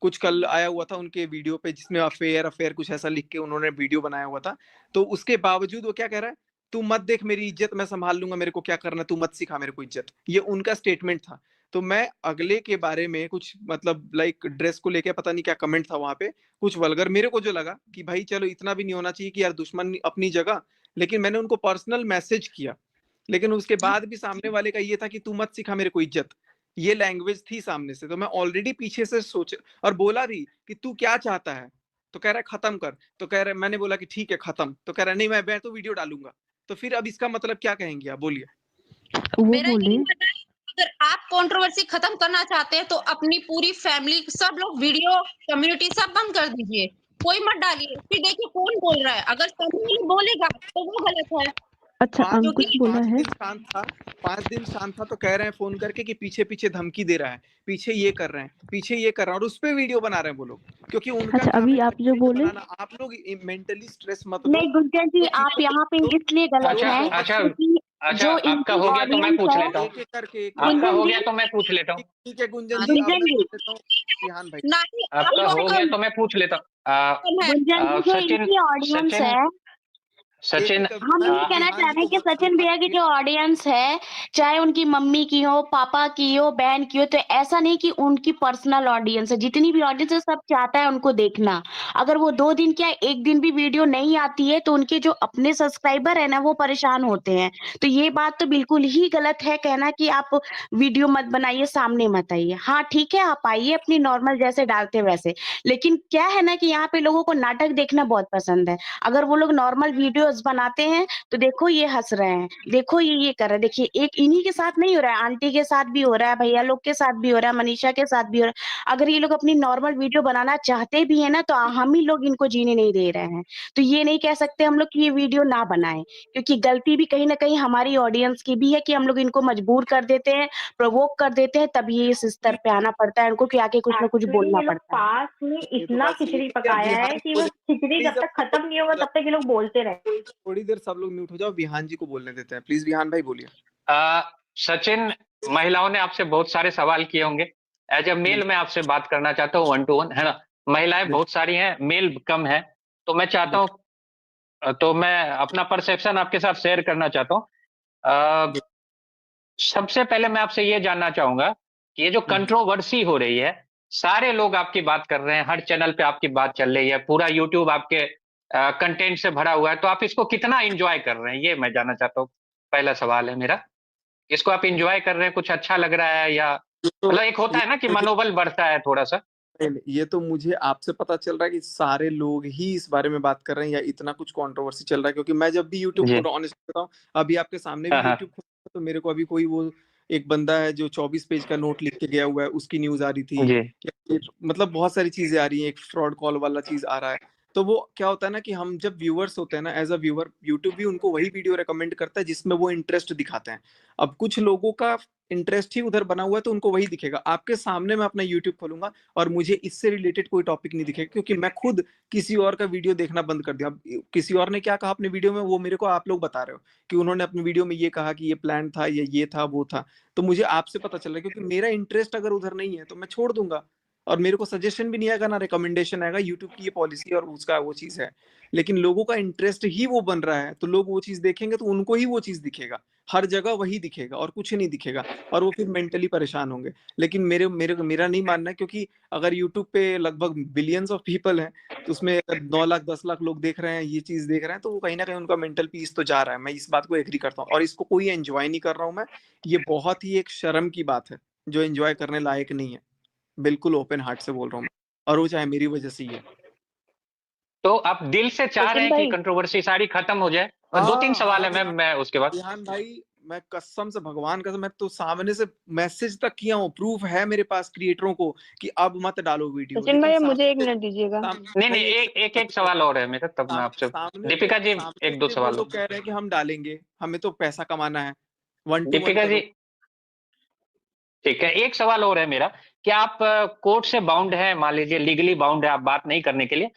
कुछ कल आया हुआ था उनके वीडियो पे जिसमें अफेयर कुछ ऐसा लिख के उन्होंने वीडियो बनाया हुआ था, तो उसके बावजूद वो क्या कह रहा है, तू मत देख मेरी इज्जत, मैं संभाल लूंगा, मेरे को क्या करना, तू मत सिखा मेरे को इज्जत। ये उनका स्टेटमेंट था। तो मैं अगले के बारे में कुछ मतलब लाइक ड्रेस को लेके पता नहीं क्या कमेंट था वहां पे, कुछ वल्गर मेरे को जो लगा कि भाई चलो इतना भी नहीं होना चाहिए कि यार दुश्मन अपनी जगह, लेकिन मैंने उनको पर्सनल मैसेज किया, लेकिन उसके बाद भी सामने वाले का ये था कि तू मत सिखा मेरे को इज्जत, ये लैंग्वेज थी सामने से। तो मैं ऑलरेडी पीछे से सोच और बोला भी कि तू क्या चाहता है, तो कह रहा है खत्म कर, तो कह रहा है, मैंने बोला कि ठीक है खत्म, तो कह रहा है नहीं मैं तो वीडियो डालूंगा। तो फिर अब इसका मतलब क्या कहेंगे आप, बोलिए। वो मेरा बोले यही मानना है, अगर आप कंट्रोवर्सी खत्म करना चाहते हैं तो अपनी पूरी फैमिली, सब लोग, वीडियो, कम्युनिटी सब बंद कर दीजिए, कोई मत डालिए। फिर देखिए कौन बोल रहा है, अगर सामने वाला बोलेगा तो वो गलत है, अच्छा, 5 अंकुश दिन बोला 5 है दिन शांत था 5 दिन शांत था तो कह रहे हैं फ़ोन करके कि पीछे-पीछे धमकी दे रहा है, पीछे ये कर रहे हैं, पीछे ये कर रहा है और उसपे वीडियो बना रहे हैं वो लोग। क्योंकि उनका अच्छा, काम अभी है आप जो कंटेंट बोले बनाना। आप लोग मेंटली स्ट्रेस मत लो। नहीं गुंजन जी, जो आप चीज़ें यहाँ पे जो इसलिए गलत जो हैं अच्छा क्योंकि अच्छा जो आपका इनकी हो गया तो मैं ऑडियंस पूछ है, लेता हूँ। एक-एक करके आपका गुंजन हो जी, गया तो मैं पूछ लेता हूँ। ठीक है गुंजन जी, अब गुंजन मैं जी, पूछ लेता हूँ विहान भाई। नहीं आपका हो गया आपको तो मैं पूछ लेता हूँ। है गुंजन जी, जो सचिन इनकी ऑडियंस सचिन है, सचिन एक-एक हम ये कहना विहान चाह जी रहे हैं को कि सचिन भैया की जो ऑडियंस है, चाहे उनकी मम्मी की हो, पापा की हो, बहन की हो, तो ऐसा नहीं कि उनकी पर्सनल ऑडियंस है। जितनी भी ऑडियंस है सब चाहता है उनको देखना। अगर वो 2 दिन क्या 1 दिन भी वीडियो नहीं आती है तो उनके जो अपने सब्सक्राइबर है ना वो परेशान होते हैं। तो ये बात तो बिल्कुल ही गलत है कहना कि आप वीडियो मत बनाइए, सामने मत आइए। हाँ, ठीक है आप आइए अपनी नॉर्मल जैसे डालते हैं वैसे। लेकिन क्या है ना कि यहाँ पे लोगों को नाटक देखना बहुत पसंद है। अगर वो लोग नॉर्मल वीडियोज़ बनाते हैं तो देखो ये हँस रहे हैं, देखो ये कर रहे हैं। देखिए एक इन्हीं के साथ नहीं हो रहा है, आंटी के साथ भी हो रहा है, भैया लोग के साथ भी हो रहा है, मनीषा के साथ भी हो रहा है। अगर ये लोग अपनी नॉर्मल वीडियो बनाना चाहते भी हैं ना तो हम ही लोग इनको जीने नहीं दे रहे हैं। तो ये नहीं कह सकते हम लोग कि ये वीडियो ना बनाएँ, क्योंकि गलती भी कहीं न कहीं हमारी ऑडियंस की भी है कि हम लोग इनको मजबूर कर देते हैं, प्रोवोक कर देते हैं, तब ये इस स्तर पे आना पड़ता है उनको कि आके कुछ न कुछ एक्चुअली बोलना ये लोग पड़ता है। पास में ये तो इतना बात सही है। खिचड़ी ठीक है, पकाया विहान है जी कि को वो खिचड़ी प्लीज़ जब तक खत्म नहीं होगा तब तक ये लोग बोलते रहे। थोड़ी देर सब लोग म्यूट हो जाओ, विहान जी को बोलने देते हैं। प्लीज़ विहान भाई बोलिए। सचिन, महिलाओं ने आपसे बहुत सारे सवाल किए होंगे। एज ए मेल मैं आपसे बात करना चाहता हूँ 1 टू 1, है ना? महिलाएं बहुत सारी हैं, मेल कम है। तो मैं चाहता हूँ तो मैं अपना परसेप्शन आपके साथ शेयर करना चाहता हूँ। सबसे पहले मैं आपसे ये जानना चाहूंगा कि ये जो कंट्रोवर्सी हो रही है, सारे लोग आपकी बात कर रहे हैं, हर चैनल पे आपकी बात चल रही है, पूरा यूट्यूब आपके कंटेंट से भरा हुआ है, तो आप इसको कितना एंजॉय कर रहे हैं? ये मैं जानना चाहता हूँ। पहला सवाल है मेरा, इसको आप एंजॉय कर रहे हैं, कुछ अच्छा लग रहा है या तो मतलब एक होता है ना कि मुझे मनोबल बढ़ता है थोड़ा-सा? ये तो मुझे आपसे पता चल रहा है कि सारे लोग ही इस बारे में बात कर रहे हैं या इतना कुछ कंट्रोवर्सी चल रहा है, क्योंकि मैं जब भी यूट्यूब जी। खोल रहा हूँ ऑनेस्टली बताऊँ, अभी आपके सामने भी हाँ, हाँ। यूट्यूब खोला तो मेरे को अभी कोई वो एक बंदा है जो 24 पेज का नोट लिख के गया हुआ है, उसकी न्यूज़ आ रही थी। जी। मतलब बहुत सारी चीज़ें आ रही हैं, एक फ्रॉड कॉल वाला चीज़ आ रहा है। तो वो क्या होता है ना कि हम जब व्यूअर्स होते हैं ना, एज़ अ व्यूअर यूट्यूब भी उनको वही वीडियो रिकमेंड करता है जिसमें वो इंटरेस्ट दिखाते हैं। अब कुछ लोगों का इंटरेस्ट ही उधर बना हुआ है तो उनको वही दिखेगा। आपके सामने मैं अपना यूट्यूब खोलूँगा और मुझे इससे रिलेटेड कोई टॉपिक नहीं दिखेगा, क्योंकि मैं खुद किसी और का वीडियो देखना बंद कर दिया। अब किसी और ने क्या कहा अपने वीडियो में वो मेरे को आप लोग बता रहे हो कि उन्होंने अपनी वीडियो में ये कहा कि ये प्लान था, ये था, वो था। तो मुझे आपसे पता चल रहा है, क्योंकि मेरा इंटरेस्ट अगर उधर नहीं है तो मैं छोड़ दूँगा और मेरे को सजेशन भी नहीं आएगा, ना रिकमेंडेशन आएगा। यूट्यूब की ये पॉलिसी और उसका वो चीज़ है। लेकिन लोगों का इंटरेस्ट ही वो बन रहा है, तो लोग वो चीज़ देखेंगे तो उनको ही वो चीज़ दिखेगा। हर जगह वही दिखेगा और कुछ नहीं दिखेगा और वो फिर मेंटली परेशान होंगे। लेकिन मेरा नहीं मानना है, क्योंकि अगर यूट्यूब पे लगभग बिलियंस ऑफ पीपल हैं, तो उसमें अगर 9 लाख 10 लाख लोग देख रहे हैं, ये चीज़ देख रहे हैं, तो वो कहीं न कहीं उनका मेंटल पीस तो जा रहा है। मैं इस बात को एग्री करता हूँ और इसको कोई एन्जॉय नहीं कर रहा हूँ मैं। ये बहुत ही एक शर्म की बात है, जो एन्जॉय करने लायक नहीं है। बिल्कुल ओपन हार्ट से बोल रहा हूँ मैं, और वो चाहे मेरी वजह से ही है। तो आप दिल से चाह रहे सचिन हैं कि भाई, कंट्रोवर्सी सारी खत्म हो जाए? 2-3 सवाल है मैं उसके बाद। विहान भाई, मैं कसम से भगवान कसम, मैं तो सामने से मैसेज तक किया हूँ, प्रूफ है मेरे पास क्रिएटरों को कि अब मत डालो वीडियो, सचिन लेकिन भाई सामने मुझे 1 से मिनट दीजिएगा। नहीं, भाई एक सवाल और है मेरा, तब मैं आपसे दीपिका जी सामने 1-2 से वो सवाल लोग और। कह रहे हैं कि हम डालेंगे, हमें तो पैसा कमाना है, 1 टू 1 दीपिका जी, करो। ठीक है, एक सवाल और है मेरा, क्या आप कोर्ट से बाउंड हैं, मान लीजिए लीगली बाउंड है आप बात नहीं करने के लिए?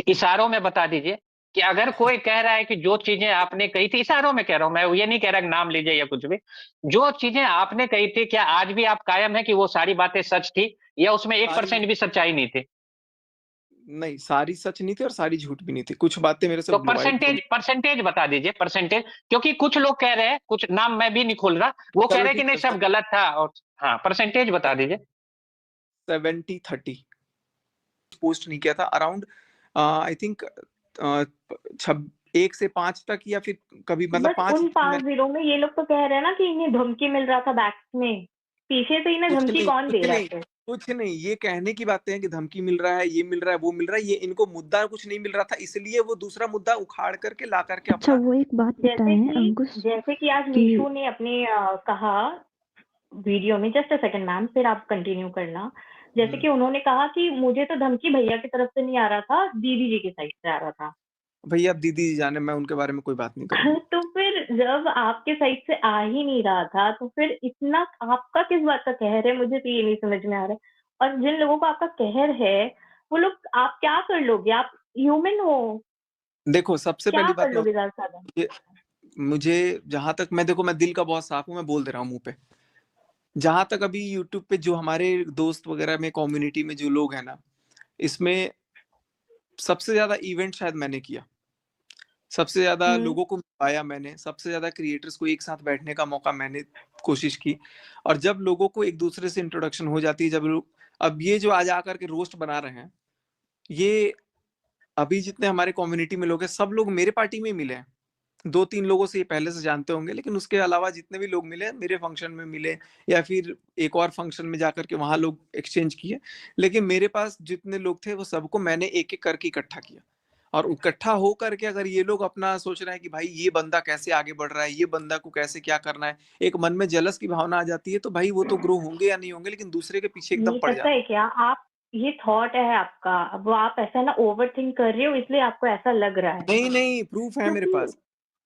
इशारों में बता दीजिए कि अगर कोई कह रहा है कि जो चीज़ें आपने कही थी, इशारों में कह रहा हूँ मैं, ये नहीं कह रहा कि नाम लीजिए या कुछ भी। जो चीज़ें आपने कही थी, क्या आज भी आप कायम हैं कि वो सारी बातें सच थी या उसमें सारी 1% भी सच्चाई नहीं थी? नहीं, सारी सच नहीं थी और सारी झूठ भी नहीं थी। कुछ बातें मेरे से तो व्हाइट हो परसेंटेज बता दीजिए, परसेंटेज, क्योंकि कुछ लोग कह रहे हैं, कुछ नाम मैं भी नहीं खोल रहा, वो कह चलो रहे हैं कि ठीक नहीं है, सब गलत था और हाँ, परसेंटेज बता दीजिए। 70-30 पोस्ट नहीं किया था अराउंड आई थिंक 1 से 5 तक, या फिर कभी मतलब बस 5 उन दिन 5 में। दिनों में ये लोग तो कह रहे हैं ना कि इन्हें धमकी मिल रहा था बैक में। पीछे से इन्हें धमकी कौन दे रहा है? कुछ नहीं, ये कहने की बातें हैं कि धमकी मिल रहा है, ये मिल रहा है, वो मिल रहा है। ये इनको मुद्दा कुछ नहीं मिल रहा था, इसलिए वो दूसरा मुद्दा उखाड़ करके ला करके अच्छा, अपना। वो एक बात बताएं अंकुश जैसे कि आज कि मीशू ने अपने कहा वीडियो में, जस्ट अ सेकंड मैम, फिर आप कंटिन्यू करना। जैसे कि उन्होंने कहा कि मुझे तो धमकी भैया की तरफ से नहीं आ रहा था, दीदी जी की साइड से आ रहा था। भैया दीदी जाने, मैं उनके बारे में कोई बात नहीं करूंगा। तो फिर जब आपके साइड से आ ही नहीं रहा था, तो फिर इतना आपका किस बात का कहर है, मुझे तो ये नहीं समझ में आ रहा है। और जिन लोगों को आपका कहर है, वो लोग, आप क्या कर लोगे? आप ह्यूमन हो, देखो सबसे क्या पहली कर बात लोगे ज्यादा से ज्यादा? मुझे जहां तक मैं दिल का बहुत साफ हूं, मैं बोल दे रहा हूँ मुंह पे। जहां तक अभी यूट्यूब पे जो हमारे दोस्त वगैरह में, कम्युनिटी में जो लोग हैं ना, इसमें सबसे ज्यादा इवेंट शायद मैंने किया, सबसे ज्यादा लोगों को मिलवाया मैंने, सबसे ज्यादा क्रिएटर्स को एक साथ बैठने का मौका मैंने कोशिश की। और जब लोगों को एक दूसरे से इंट्रोडक्शन हो जाती है, जब लोग, अब ये जो आज आकर के रोस्ट बना रहे हैं, ये अभी जितने हमारे कम्युनिटी में लोग हैं, सब लोग मेरे पार्टी में मिले हैं। 2-3 लोगों से ये पहले से जानते होंगे, लेकिन उसके अलावा जितने भी लोग मिले, मेरे फंक्शन में मिले या फिर एक और फंक्शन में जाकर के वहां लोग एक्सचेंज किए। लेकिन मेरे पास जितने लोग थे, वो सबको मैंने एक-एक करके इकट्ठा किया। और इकट्ठा हो करके अगर ये लोग अपना सोच रहे हैं कि भाई ये बंदा कैसे आगे बढ़ रहा है, ये बंदा को कैसे क्या करना है, एक मन में जेलस की भावना आ जाती है, तो भाई वो तो ग्रो होंगे या नहीं होंगे, लेकिन दूसरे के पीछे एकदम ये पड़ पता जाते हैं। है क्या, आप ये थॉट है आपका, अब आप ऐसा ना ओवरथिंक कर रहे हो, इसलिए आपको ऐसा लग रहा है। नहीं, प्रूफ है मेरे क्योंकि पास।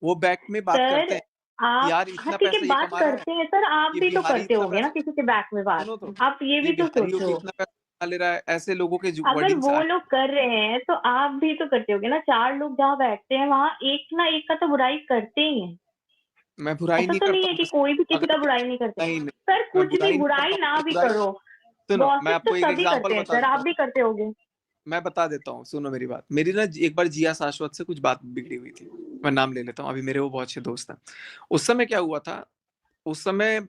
वो बैक में बात सर करते हैं, आप, यार हाँ इतना ठीक है, पैसा ये बात कमा रहा है, करते हैं सर, आप ये भी तो बिहारी करते इतना होगे ना पैसा, किसी के बैक में बात। सुनो तो, आप ये भी ये तो बिहारी सोचो, होके इतना पैसा कमा ले रहा है, ऐसे लोगों के अगर वर्डिंग्स वो आए। लोग कर रहे हैं तो आप भी तो करते होगे ना। 4 लोग जहाँ बैठते हैं, वहाँ एक ना एक का तो बुराई करते ही हैं। मैं बुराई ऐसा नहीं तो नहीं करता है हूँ कि किसी, कोई भी किसी का अगर बुराई नहीं करते। नहीं, सर मैं कुछ भी बुराई नहीं करता बुराई हूँ, ना भी बुराई, करो, सुनो मैं गॉसिप तो आपको एक सभी एग्जांपल करते हैं बता सर, देता आप हूँ, भी करते होगे। मैं बता देता हूँ, सुनो मेरी बात। मेरी ना एक बार जिया शाश्वत से कुछ बात बिगड़ी हुई थी, मैं नाम ले लेता हूँ, अभी मेरे वो बहुत अच्छे दोस्त हैं। उस समय क्या हुआ था, उस समय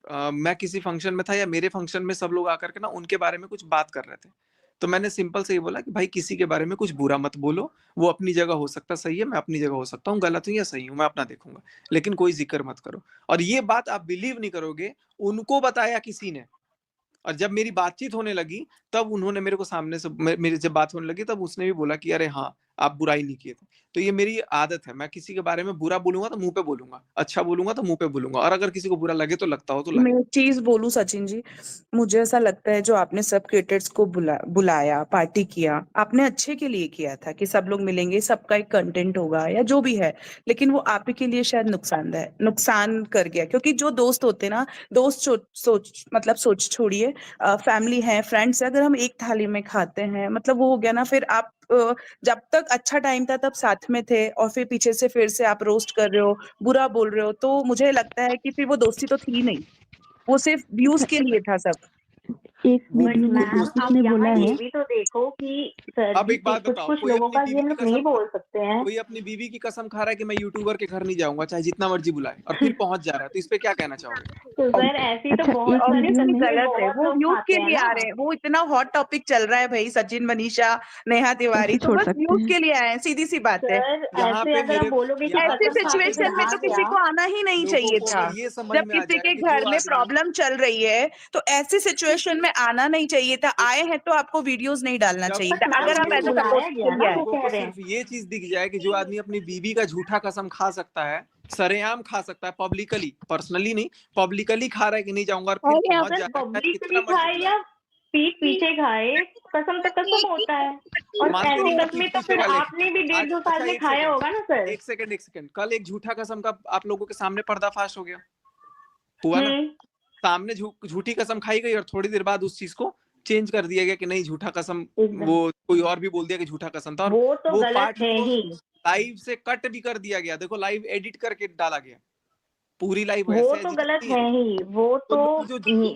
मैं किसी फंक्शन में था, या मेरे फंक्शन में सब लोग आकर के ना उनके बारे में कुछ बात कर रहे थे। तो मैंने सिंपल से ये बोला कि भाई किसी के बारे में कुछ बुरा मत बोलो, वो अपनी जगह हो सकता सही है, मैं अपनी जगह हो सकता हूँ गलत हूँ या सही हूँ, मैं अपना देखूंगा, लेकिन कोई जिक्र मत करो। और ये बात आप बिलीव नहीं करोगे, उनको बताया किसी ने, और जब मेरी बातचीत होने लगी, तब उन्होंने मेरे को सामने से, मेरी जब बात होने लगी, तब उसने भी बोला कि अरे हाँ, आप बुराई नहीं किए थे। तो ये मेरी आदत है, मैं किसी के बारे में बुरा बोलूंगा तो मुंह पे बोलूंगा, अच्छा बोलूंगा तो मुंह पे बोलूंगा, और अगर किसी को बुरा लगे तो लगता हो तो लगे। मैं एक चीज बोलूं सचिन जी, मुझे ऐसा लगता है जो आपने सब क्रिएटर्स को बुलाया, पार्टी किया, आपने अच्छे के लिए किया था कि सब लोग मिलेंगे, सबका एक कंटेंट होगा या जो भी है, लेकिन वो आप ही के लिए शायद नुकसान कर गया। क्योंकि जो दोस्त होते ना, दोस्त सोच छोड़िए, फैमिली है, फ्रेंड्स है, अगर हम एक थाली में खाते हैं, मतलब वो हो गया ना। फिर आप जब तक अच्छा टाइम था तब साथ में थे, और फिर पीछे से फिर से आप रोस्ट कर रहे हो, बुरा बोल रहे हो, तो मुझे लगता है कि फिर वो दोस्ती तो थी नहीं, वो सिर्फ व्यूज के लिए था सब। एक वो वीडियो में मैम आशीष आप ने यहाँ बोला ये है, भी तो देखो कि सर अब भी एक बात बताओ, कुछ लोगों का ये हम लोग नहीं बोल सकते हैं। कोई अपनी बीवी की कसम खा रहा है कि मैं यूट्यूबर के घर नहीं जाऊंगा, चाहे जितना मर्जी बुलाए, और फिर पहुंच जा रहा है, तो इस पे क्या कहना चाहोगे? तो सर ऐसी तो अच्छा बहुत एक सारी वीडियो में, गलत है, बहुत वो लोग व्यूज खाते के हैं लिए आ ना। रहे हैं, वो इतना हॉट टॉपिक चल रहा है भाई, सचिन, मनीषा, नेहा तिवारी, कैसे तो छोड़ बस सकते व्यूज हैं? के लिए आए हैं, सीधी सी बात है। सर यहाँ ऐसे पे अगर आप मेरे, बोलोगे कि यहाँ ऐसी पे कसम खा के सिचुएशन कोई में आ तो किसी गया, को आना ही नहीं लोगों चाहिए को था। ये समझ जब में आ किसी जाए के कि घर जो में आदमी, प्रॉब्लम चल रही है, तो ऐसी सिचुएशन में आना नहीं चाहिए था। आए हैं तो आपको वीडियोस नहीं डालना जब चाहिए बट था, मैम अगर आप उनको एज अ बुलाया सपोर्ट गया के लिए ना, आए। वो लोगों कह को रहे हैं। सिर्फ ये चीज दिख जाए कि जो आदमी अपनी बीवी का झूठा कसम खा सकता है, सरेआम खा सकता है, पब्लिकली, पर्सनली नहीं, पब्लिकली खा रहा है कि नहीं जाऊंगा, और फिर और यहाँ पहुंच पर जा रहा है, चाहे पब्लिकली जितना मर्जी खाए बुलाए। या पीठ पीछे खाए, कसम तो कसम होता है। और मानते ऐसी नहीं ना कसमें पीठ तो पीछे फिर वाले? आपने भी आज 1.5-2 साल अच्छा में एक खाया सेकंड, होगा ना सर। एक सेकंड, कल एक झूठा कसम का आप लोगों के सामने पर्दाफाश हो गया, हुआ ना? सामने झूठी कसम खाई गई, और थोड़ी देर बाद उस चीज को चेंज कर दिया गया कि नहीं झूठा कसम, एकदम, वो कोई और भी बोल दिया कि झूठा कसम था, और वो तो वो गलत पार्ट है को ही, लाइव से कट भी कर दिया गया। देखो लाइव एडिट करके डाला गया, पूरी लाइव वो वैसे है तो जितनी गलत नहीं है है। ही, वो तो तो लोग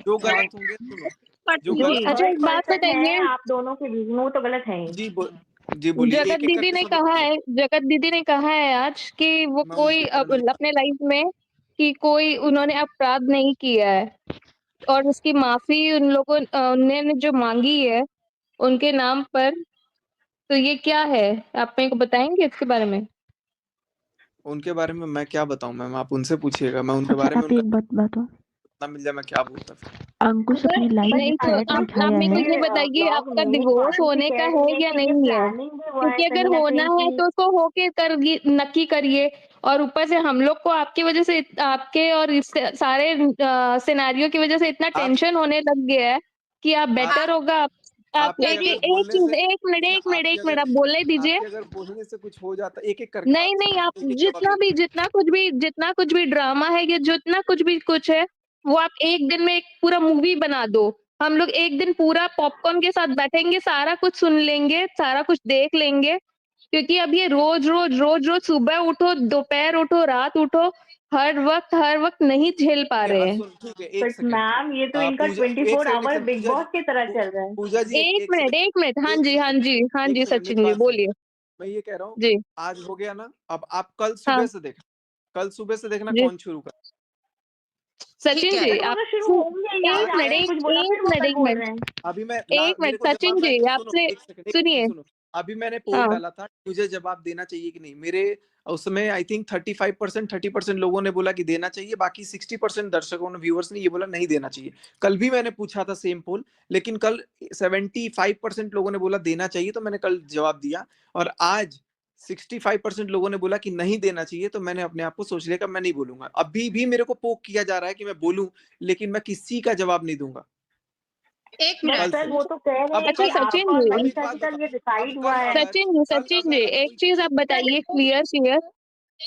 जो गलत होंगे, सुनो, जो जो गलत, अच्छा थर्ड एक बात पर्सन है बताइए, आप दोनों के बीच में, वो तो गलत है ही। जी बोलिए, जगत एक एक दीदी करके ने सब कहा बोलिए, है, जगत दीदी ने कहा है आज कि वो मैं कोई उनके बारे में अपने लाइफ में कि कोई उन्होंने अपराध नहीं किया है, और उसकी माफी उन लोगों उन्होंने जो मांगी है उनके नाम पर, तो ये क्या है? आप मेरे को बताएंगे इसके बारे में? उनके बारे में मैं क्या बताऊं मैम, आप उनसे पूछिएगा, मैं उनके अच्छा बारे में, आप उनका एक बात बताओ, पता मिल जाए मैं क्या बोलता फिर। अंकुश अपनी लाइफ में नहीं तो फैट आप दिखाया मेरे को है। ये बताइए, ब्लॉग आपका में डिवोर्स मानसी होने का कह है रही है या कि ये नहीं है? प्लानिंग भी वो है क्योंकि अगर कहीं ना होना कहीं है की। तो उसको होके कर नक्की करिए, और ऊपर से हम लोग को आपकी वजह से आपके और इस सारे सिनेरियो की वजह से इतना आप टेंशन होने लग गया है कि आप आप बेटर होगा आप आपके एक अगर एक बोलने चीज, से एक मिनट आप बोलने दीजिए। आपके अगर बोलने से कुछ हो जाता, एक-एक करके नहीं बात नहीं, सुनो, आप एक-एक जवाब दे। जितना कुछ भी ड्रामा है या जितना कुछ है, वो आप एक दिन में एक पूरा मूवी बना दो। हम लोग एक दिन पूरा पॉपकॉर्न के साथ बैठेंगे, सारा कुछ सुन लेंगे, सारा कुछ देख लेंगे। क्योंकि अब ये रोज-रोज सुबह उठो, दोपहर उठो, रात उठो, हर वक़्त नहीं झेल पा ठीक है, रहे हैं। ठीक है, 1 बट सेकंड। मैम ये तो इनका पूजा 24 एक hour second big Pooja boss की तरह जी, चल रहा है। पूजा जी एक एक सेकंड, मिनट। हाँ एक जी, हाँ सेकंड, जी, हाँ एक जी, सेकंड मेरी सचिन जी बात सुनो। बोलिए। मैं ये कह रहा हूँ, जी, आज हो गया ना, अब आप कल सुबह हाँ, से देखना, कल सुबह से देखना जी। कौन शुरू कर ठीक सचिन है। जी, बट वो आप तो शुरू होंगे ही, आज आज मैं आपने कुछ बोला फिर वो कल बोल रहे हैं। अभी मैं ला मेरे को सचिन जवाब जी, सुनो, आपसे 1 सेकंड सुनिए। सुनो। अभी मैंने पोल हाँ, डाला था, मुझे जवाब देना चाहिए कि नहीं? मेरे उसमें आई थिंक 30% लोगों ने बोला कि देना चाहिए, बाकी 60% दर्शकों ने, व्यूअर्स ने ये बोला नहीं देना चाहिए। कल भी मैंने पूछा था सेम पोल, लेकिन कल 75% लोगों ने बोला देना चाहिए, तो मैंने कल जवाब दिया, और आज 65% लोगों ने बोला कि नहीं देना चाहिए, तो मैंने अपने आप को सोच लिया कि मैं नहीं बोलूँगा। अभी भी मेरे को पोक किया जा रहा है कि मैं बोलूँ, लेकिन मैं किसी का जवाब नहीं दूँगा। एक बट कल मिनट सर से। वो तो कह रहे अब हैं अच्छा कि कल सचिन आपका और जी, अब एक मनीषा बात जी का बताओ, ये अब डिसाइड हुआ है। सचिन जी, एक चीज़ आप बताइए क्लियर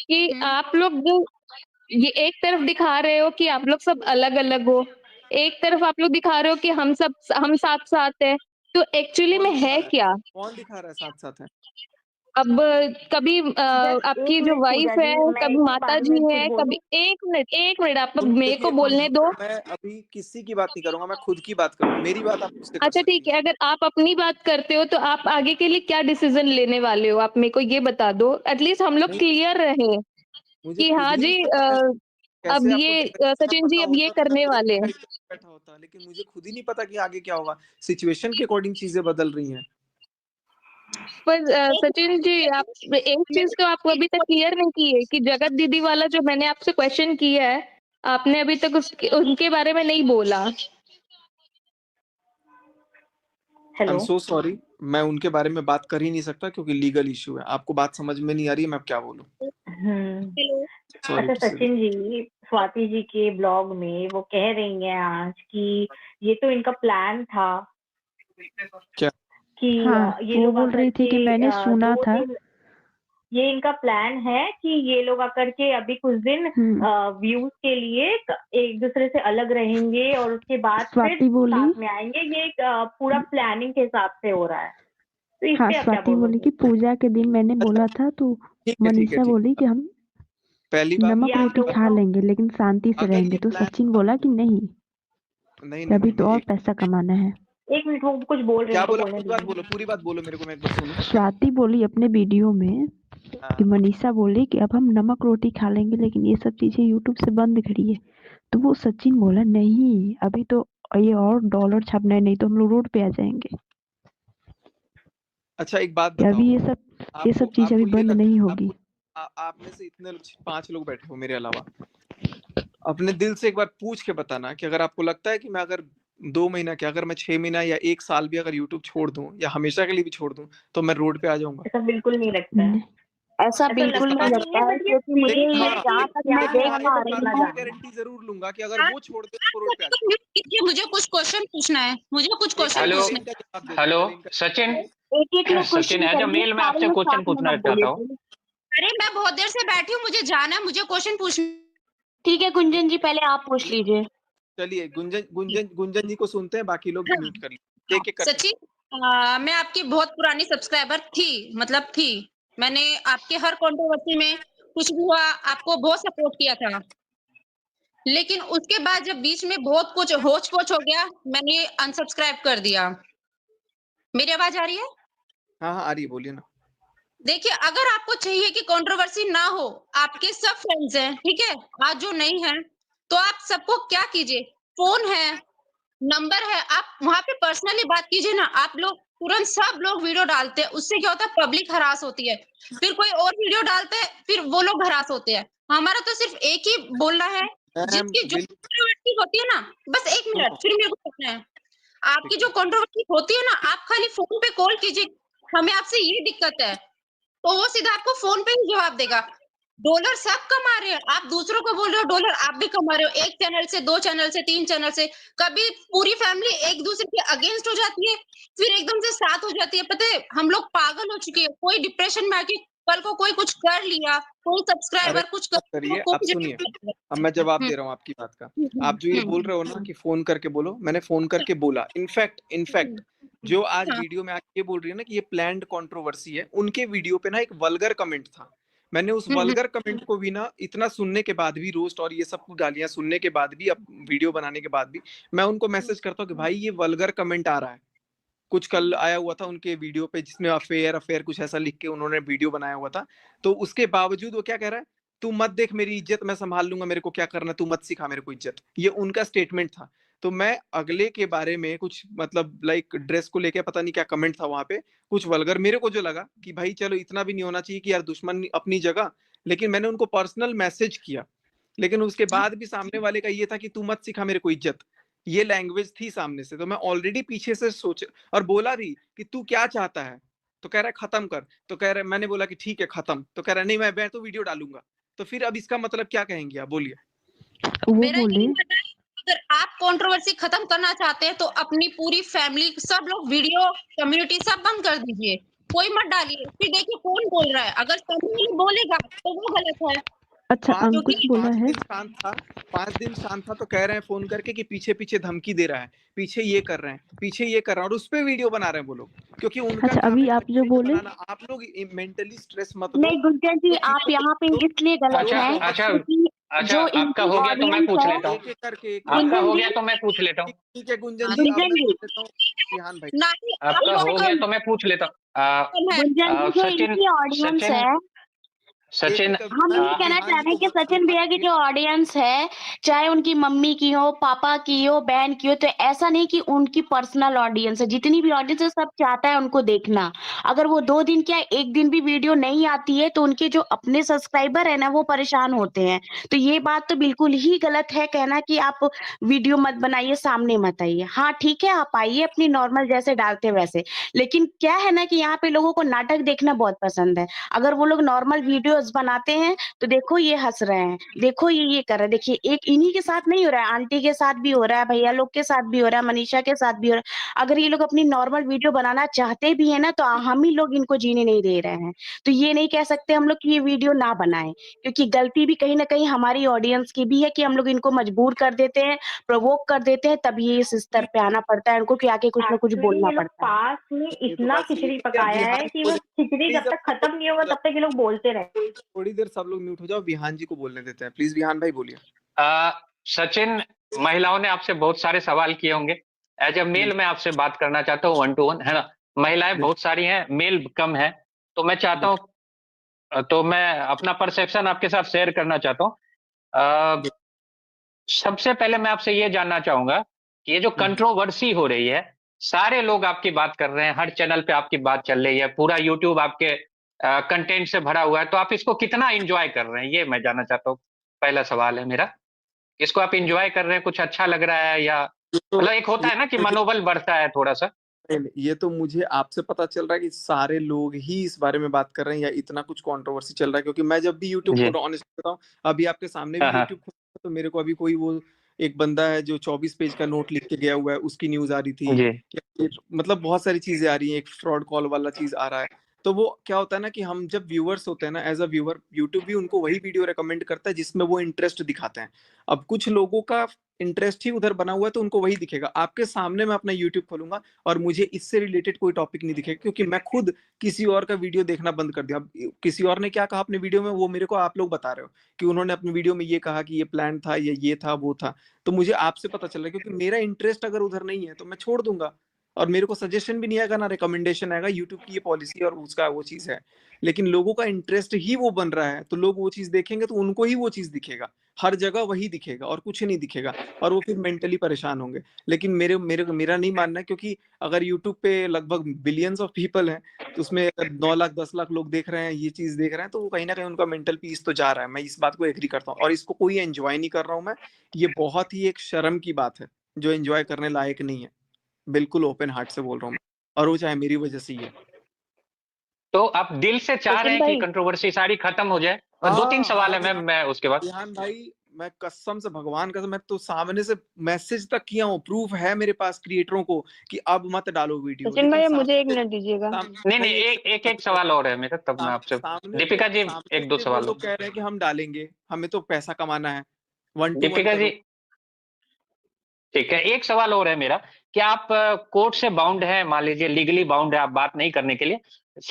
कि हम्म, आप लोग जो ये एक तरफ दिखा रहे हो कि आप लोग सब अलग-अलग हो, एक तरफ आप लोग दिखा रहे हो कि हम साथ-साथ हैं, तो एक्चुअली में कौन दिखा है रहा है? क्या? कौन दिखा रहा है साथ-साथ है? अब कभी जस्ट आपकी एक जो मिनट वाइफ पूजा है, जी, मैं कभी इसी बारे माताजी में कुछ है, बोलूं। कभी एक मिनट आप मेरे को देखिए बोलने दो। मैं अभी किसी की बात नहीं करूँगा, मैं खुद की बात करूँगा। मेरी बात आप मुझसे कर अच्छा सकती ठीक हैं। है, अगर आप अपनी बात करते हो तो आप आगे के लिए क्या डिसीज़न लेने वाले हो? आप मेरे को ये बता दो। एटलीस्ट हम लोग नहीं, क्लियर रहें मुझे कि खुद हाँ ही नहीं जी पता मैं अब कैसे आपको ये डिफरेंस सचिन पता जी अब ये होता तो मैं करने पूरे वाले हैं। साइड पे बैठा होता, लेकिन मुझे खुद ही नहीं पता कि आगे क्या होगा। सिचुएशन के अकॉर्डिंग चीज़ें बदल रही हैं। पर एक सचिन जी, आप एक चीज़ तो आप अभी तक क्लियर नहीं की है कि जगत दीदी वाला जो मैंने आपसे क्वेश्चन किया है, आपने अभी तक उनके बारे में नहीं बोला। I am hello. So sorry, मैं उनके बारे में बात कर ही नहीं सकता क्योंकि लीगल इश्यू है। आपको बात समझ में नहीं आ रही है, मैं अब क्या बोलूँ? हम्म। सॉरी अच्छा टू से। सचिन जी, स्वाति जी के ब्लॉग में वो कह रही हैं आज कि ये तो इनका प्लान था क्या? कि हाँ, ये वो लोग बोल आकर रही थी के कि मैंने सुना 2 था। दिन, ये इनका प्लान है कि ये लोग आकर के अभी कुछ दिन व्यूज के लिए एक दूसरे से अलग रहेंगे और उसके बाद फिर स्वाति बोली, साथ में आएंगे। ये एक पूरा प्लानिंग के हिसाब से हो रहा है, तो इस हाँ, पे आप क्या स्वाति बोली बोलोगे? कि पूजा के दिन मैंने अच्छा, बोला था, तो ठीक है, ठीक है, मनीषा ठीक बोली है। कि हम पहली बात, नमक ये आप रोटी लोगों खा का लेंगे लेकिन शांति से अगर रहेंगे, ये तो प्लान सचिन था, बोला कि नहीं, नहीं, कि नहीं, अभी नहीं, तो नहीं, और एक पैसा कमाना है। एक मिनट, वो कुछ बोल रहे हैं, क्या उनको बोला? बोलने दीजिए। पूरी बात बोलो, मेरे को मैं एक बार सुनूँ। स्वाति बोली अपने वीडियो में कि हाँ। मनीषा बोली कि अब हम नमक रोटी खा लेंगे लेकिन ये सब चीजें यूट्यूब से बंद करिए, तो वो सचिन बोला नहीं, अभी तो ये और डॉलर छापना है, नहीं तो हम लोग रोड पे आ जाएंगे, अच्छा एक बात कि अभी बताओ, ये सब चीज अभी आपको ये बंद लगता नहीं है, होगी। आप में से इतने 5 लोग बैठे हो मेरे अलावा, अपने दिल से एक बार पूछ के बताना कि अगर आपको लगता है कि मैं अगर 2 महीना क्या, अगर मैं 6 महीना या 1 साल भी अगर यूट्यूब छोड़ दूँ या हमेशा के लिए भी छोड़ दूँ, तो मैं रोड पे आ जाऊँगा? ऐसा बिल्कुल नहीं लगता है। ऐसा ऐसा बिल्कुल लगता नहीं नहीं है, लगता है बट ये क्योंकि मुझे फेक ये है जहाँ कि तक क्या मैं है देख हाँ, पा एक रही बात हूँ। मैं गारंटी जरूर लूंगा कि अगर आप वो छोड़ दे तो रोड पे आ को म्यूट कीजिए, मुझे कुछ क्वेश्चन पूछना है, मुझे कुछ क्वेश्चन हेलो पूछना है। इनका जवाब दे दो, हेलो पहले इनका सचिन एक-एक लोग सचिन क्वेश्चन एज अ करिए, मेल मैं सारे आपसे लोग क्वेश्चन साथ में पूछना मत चाहता बोलिए। हूँ। अरे मैं बहुत देर से बैठी हूँ, मुझे जाना है, मुझे क्वेश्चन पूछना ठीक है गुंजन जी, पहले आप पूछ लीजिए। चलिए गुंजन जी को सुनते हैं, बाकी लोग है। म्यूट कर लीजिए, एक एक करके। सचिन, मैं आपकी बहुत पुरानी सब्सक्राइबर थी, मतलब थी। मैंने आपके हर कंट्रोवर्सी में कुछ भी हुआ आपको बहुत सपोर्ट किया था, लेकिन उसके बाद जब बीच में बहुत कुछ होच पोच हो गया, मैंने अनसब्सक्राइब कर दिया। मेरी आवाज आ रही है? हाँ हाँ, आ रही है, बोलिए ना। देखिए, अगर आपको चाहिए कि कंट्रोवर्सी ना हो, आपके सब फ्रेंड्स हैं, ठीक है, आज जो नहीं है, तो आप सबको क्या कीजिए, फोन है, नंबर है, आप वहां पे पर्सनली बात कीजिए ना। आप लोग तुरंत सब लोग वीडियो डालते हैं, उससे क्या होता है, पब्लिक हरास होती है, फिर कोई और वीडियो डालते हैं, फिर वो लोग हरास होते हैं। हमारा तो सिर्फ एक ही बोलना है, मैम जिसकी जो बिल्कुल कंट्रोवर्सी होती है ना, बस एक मिनट, सुनो, फिर मेरे को कहना है, आपकी ठीक जो है। कंट्रोवर्सी होती है ना, आप खाली फोन पे कॉल कीजिए, हमें आपसे ये दिक्कत है, तो वो सीधा आपको फोन पे ही जवाब देगा। डॉलर सब कमा रहे हैं, आप दूसरों को बोल रहे हो डॉलर आप भी कमा रहे हो, 1 चैनल से 2 चैनल से 3 चैनल से, कभी पूरी फैमिली एक दूसरे के अगेंस्ट हो जाती है, फिर एकदम से साथ हो जाती है। पता है हम लोग पागल हो चुके हैं, कोई डिप्रेशन में आके कल को कोई कुछ कर लिया, कोई अरे सब्सक्राइबर कुछ मत कर करिए, कोई आप सुनिए, अब मैं जवाब दे रहा हूँ आपकी बात का। आप जो ये बोल रहे हो ना कि फोन करके बोलो, मैंने फोन करके बोला। इनफैक्ट जो आज हाँ। वीडियो में आके ये बोल रही है ना कि ये प्लान्ड कंट्रोवर्सी है, उनके वीडियो पे ना एक वल्गर कमेंट था। मैंने उस वल्गर कमेंट को भी ना इतना सुनने के बाद भी, रोस्ट और ये सब कुछ गालियां सुनने के बाद भी, अब वीडियो बनाने के बाद भी मैं उनको मैसेज करता हूँ कि भाई ये वल्गर कमेंट आ रहा है। कुछ कल आया हुआ था उनके वीडियो पे जिसमें अफेयर कुछ ऐसा लिख के उन्होंने वीडियो बनाया हुआ था। तो उसके बावजूद वो क्या कह रहा है, तू मत देख मेरी इज्जत मैं संभाल लूंगा, मेरे को क्या करना, तू मत सिखा मेरे को इज्जत। ये उनका स्टेटमेंट था। तो मैं अगले के बारे में कुछ मतलब लाइक ड्रेस को लेके पता नहीं क्या कमेंट था वहां पे, कुछ वल्गर मेरे को जो लगा कि भाई चलो इतना भी नहीं होना चाहिए कि यार दुश्मन अपनी जगह, लेकिन मैंने उनको पर्सनल मैसेज किया। लेकिन उसके बाद भी सामने वाले का ये था कि तू मत सिखा मेरे को इज्जत, ये लैंग्वेज थी सामने से। तो मैं ऑलरेडी पीछे से सोच और बोला भी कि तू क्या चाहता है, तो कह रहा है खत्म कर। तो कह रहा है, मैंने बोला कि ठीक है खत्म, तो कह रहा है नहीं मैं तो वीडियो डालूंगा। तो फिर अब इसका मतलब क्या कहेंगे आप, बोलिए। वो मेरा बोले यही मानना है, अगर आप कंट्रोवर्सी खत्म करना चाहते हैं तो अपनी पूरी फैमिली सब लोग वीडियो कम्युनिटी सब बंद कर दीजिए, कोई मत डालिए। फिर देखिए कौन बोल रहा है, अगर सामने वाला बोलेगा तो वो गलत है। अच्छा अंकुश क्योंकि बोला है 5 दिन शांत था तो कह रहे हैं फोन करके कि पीछे पीछे धमकी दे रहा है, पीछे ये कर रहे हैं, पीछे ये कर रहा है, और उस पे वीडियो बना रहे हैं वो लोग, क्योंकि उनका अच्छा काम अभी है आप जो वीडियो बोले बनाना। आप लोग मेंटली स्ट्रेस मत दो। नहीं गुंजन जी, तो आप यहाँ पे इसलिए गलत अच्छा हैं अच्छा क्योंकि अच्छा, जो आपका इनकी हो गया तो मैं ऑडियंस पूछ है, लेता हूँ। एक एक करके आपका गुंजन हो जी, गया तो मैं पूछ लेता हूँ। ठीक है गुंजन जी, अब गुंजन मैं जी, पूछ लेता हूँ विहान भाई। नहीं आपका आप हो गया तो मैं पूछ लेता हूँ। गुंजन जी, जो सचिन इनकी ऑडियंस सचिन है, सचिन हम ये कहना चाह रहे हैं कि सचिन विहान भैया की जो ऑडियंस है, चाहे उनकी मम्मी की हो, पापा की हो, बहन की हो, तो ऐसा नहीं कि उनकी पर्सनल ऑडियंस है। जितनी भी ऑडियंस है सब चाहता है उनको देखना। अगर वो 2 दिन क्या 1 दिन भी वीडियो नहीं आती है तो उनके जो अपने सब्सक्राइबर है ना वो परेशान होते हैं। तो ये बात तो बिल्कुल ही गलत है कहना कि आप वीडियो मत बनाइए, सामने मत आइए। हाँ ठीक है, आप आइए अपनी नॉर्मल जैसे डालते वैसे, लेकिन क्या है ना कि यहाँ पे लोगों को नाटक देखना बहुत पसंद है। अगर वो लोग नॉर्मल वीडियोस बनाते हैं तो देखो ये हंस रहे हैं, देखो ये कर रहे हैं। देखिए एक इन्हीं के साथ नहीं हो रहा है, आंटी के साथ भी हो रहा है, भैया लोग के साथ भी हो रहा है, मनीषा के साथ भी हो रहा है। अगर ये लोग अपनी नॉर्मल वीडियो बनाना चाहते भी है ना तो हम ही लोग इनको जीने नहीं दे रहे हैं। तो ये नहीं कह सकते हम लोग कि ये वीडियो ना बनाएं, क्योंकि गलती भी कहीं ना कहीं हमारी ऑडियंस की भी है कि हम लोग इनको मजबूर कर देते हैं, प्रोवोक कर देते हैं, तब ये इस स्तर पे आना पड़ता है इनको कि आके कुछ ना कुछ एक्चुअली बोलना ये लोग पड़ता है। पास में ये तो इतना बात सही खिचड़ी है। पकाया है विहान कि वो खिचड़ी प्लीज जब तक खत्म नहीं होगा तब तक ये लोग बोलते रहे। थोड़ी देर सब लोग म्यूट हो जाओ, विहान जी को बोलने देते हैं प्लीज। विहान भाई बोलिए। सचिन, महिलाओं ने आपसे बहुत सारे सवाल किए होंगे। एज अ मेल मैं आपसे बात करना चाहता हूँ 1 to 1, है ना। महिलाएं बहुत सारी हैं, मेल कम है, तो मैं चाहता हूँ, तो मैं अपना परसेप्शन आपके साथ शेयर करना चाहता हूँ। सबसे पहले मैं आपसे ये जानना चाहूंगा कि ये जो कंट्रोवर्सी हो रही है, सारे लोग आपकी बात कर रहे हैं, हर चैनल पे आपकी बात चल रही है, पूरा यूट्यूब आपके कंटेंट से भरा हुआ है, तो आप इसको कितना एंजॉय कर रहे हैं, ये मैं जानना चाहता हूँ। पहला सवाल है मेरा, इसको आप एंजॉय कर रहे हैं, कुछ अच्छा लग रहा है, या मतलब एक होता है ना कि मनोबल बढ़ता है थोड़ा सा। ये तो मुझे आपसे पता चल रहा है कि सारे लोग ही इस बारे में बात कर रहे हैं या इतना कुछ कंट्रोवर्सी चल रहा है, क्योंकि मैं जब भी यूट्यूब जी। खोल रहा हूँ, ऑनेस्टली बताऊं, अभी आपके सामने भी हाँ, हाँ। यूट्यूब खोल रहा हूं, तो मेरे को अभी कोई वो एक बंदा है जो 24 पेज का नोट लिख के गया हुआ है, उसकी न्यूज आ रही थी। जी। या फिर मतलब बहुत सारी चीजें आ रही हैं, एक फ्रॉड कॉल वाला चीज आ रहा है। तो वो क्या होता है ना कि हम जब व्यूअर्स होते हैं ना, एज अ व्यूअर यूट्यूब भी उनको वही वीडियो रेकमेंड करता है जिसमें वो इंटरेस्ट दिखाते हैं। अब कुछ लोगों का इंटरेस्ट ही उधर बना हुआ है तो उनको वही दिखेगा। आपके सामने मैं अपना यूट्यूब खोलूंगा और मुझे इससे रिलेटेड कोई टॉपिक नहीं दिखेगा, क्योंकि मैं खुद किसी और का वीडियो देखना बंद कर दिया। अब किसी और ने क्या कहा अपने वीडियो में, वो मेरे को आप लोग बता रहे हो कि उन्होंने अपनी वीडियो में ये कहा कि ये प्लान था, ये था, वो था। तो मुझे आपसे पता चल रहा है, क्योंकि मेरा इंटरेस्ट अगर उधर नहीं है तो मैं छोड़ दूंगा, और मेरे को सजेशन भी नहीं आएगा ना रिकमेंडेशन आएगा। यूट्यूब की ये पॉलिसी और उसका वो चीज है। लेकिन लोगों का इंटरेस्ट ही वो बन रहा है, तो लोग वो चीज देखेंगे तो उनको ही वो चीज दिखेगा, हर जगह वही दिखेगा और कुछ नहीं दिखेगा, और वो फिर मेंटली परेशान होंगे। लेकिन मेरा नहीं मानना है, क्योंकि अगर यूट्यूब पे लगभग बिलियंस ऑफ पीपल हैं, तो उसमें 9 लाख 10 लाख लोग देख रहे हैं, ये चीज देख रहे हैं, तो वो कहीं ना कहीं उनका मेंटल पीस तो जा रहा है। मैं इस बात को एग्री करता हूँ, और इसको कोई एंजॉय नहीं कर रहा हूँ मैं। ये बहुत ही एक शर्म की बात है जो एंजॉय करने लायक नहीं है। बिल्कुल ओपन हार्ट से बोल रहा हूँ मैं, और वो चाहे मेरी वजह से ही है। तो आप दिल से चाह रहे सचिन हैं कि भाई, कंट्रोवर्सी सारी खत्म हो जाए, 2-3 सवाल है मैं उसके बाद। रेहान भाई, मैं कसम से, भगवान कसम, मैं तो सामने से मैसेज तक किया हूँ, प्रूफ है मेरे पास क्रिएटरों को कि अब मत डालो वीडियो। सचिन भाई मुझे 1 मिनट दीजिएगा। नहीं, एक सवाल और है मेरा, तब मैं आपसे। दीपिका जी, 1-2 सवाल। लोग कह रहे हैं कि हम डालेंगे, हमें तो पैसा कमाना है। 1 to 1 दीपिका जी, ठीक है, एक सवाल और है मेरा कि आप कोर्ट से बाउंड है, मान लीजिए लीगली बाउंड है, आप बात नहीं करने के लिए,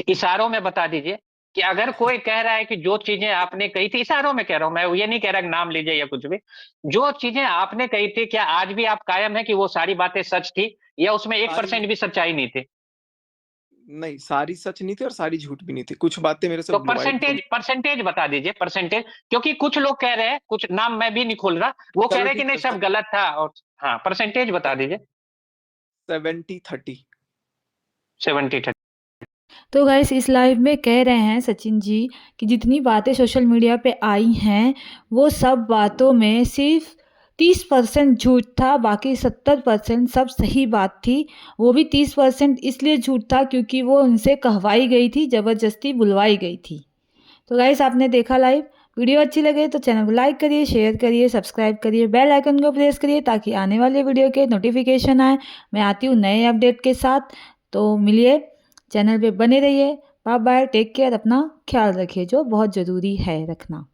इशारों में बता दीजिए कि अगर कोई कह रहा है कि जो चीजें आपने कही थी, इशारों में कह रहा हूं मैं, ये नहीं कह रहा कि नाम लीजिए या कुछ भी, जो चीजें आपने कही थी, क्या आज भी आप कायम है कि वो सारी बातें सच थी या उसमें 1% भी सच्चाई नहीं थी? नहीं, सारी सच नहीं थी और सारी झूठ भी नहीं थी, कुछ बातें मेरे से तो परसेंटेज बता दीजिए, परसेंटेज, क्योंकि कुछ लोग कह रहे हैं, कुछ नाम मैं भी नहीं खोल रहा, वो कह रहे हैं कि नहीं सब गलत था, और हाँ परसेंटेज बता दीजिए। 70-30। 70-30। तो गाइस इस लाइव में कह रहे हैं सचिन जी कि जितनी बातें सोशल मीडिया पे आई हैं वो सब बातों में सिर्फ 30% झूठ था, बाकी 70% सब सही बात थी। वो भी 30% इसलिए झूठ था क्योंकि वो उनसे कहवाई गई थी, ज़बरदस्ती बुलवाई गई थी। तो गाइस आपने देखा लाइव, वीडियो अच्छी लगे तो चैनल को लाइक करिए, शेयर करिए, सब्सक्राइब करिए, बेल आइकन को प्रेस करिए ताकि आने वाले वीडियो के नोटिफिकेशन आए। मैं आती हूँ नए अपडेट के साथ, तो मिलिए, चैनल पे बने रहिए। बाय बाय, टेक केयर, अपना ख्याल रखिए, जो बहुत ज़रूरी है रखना।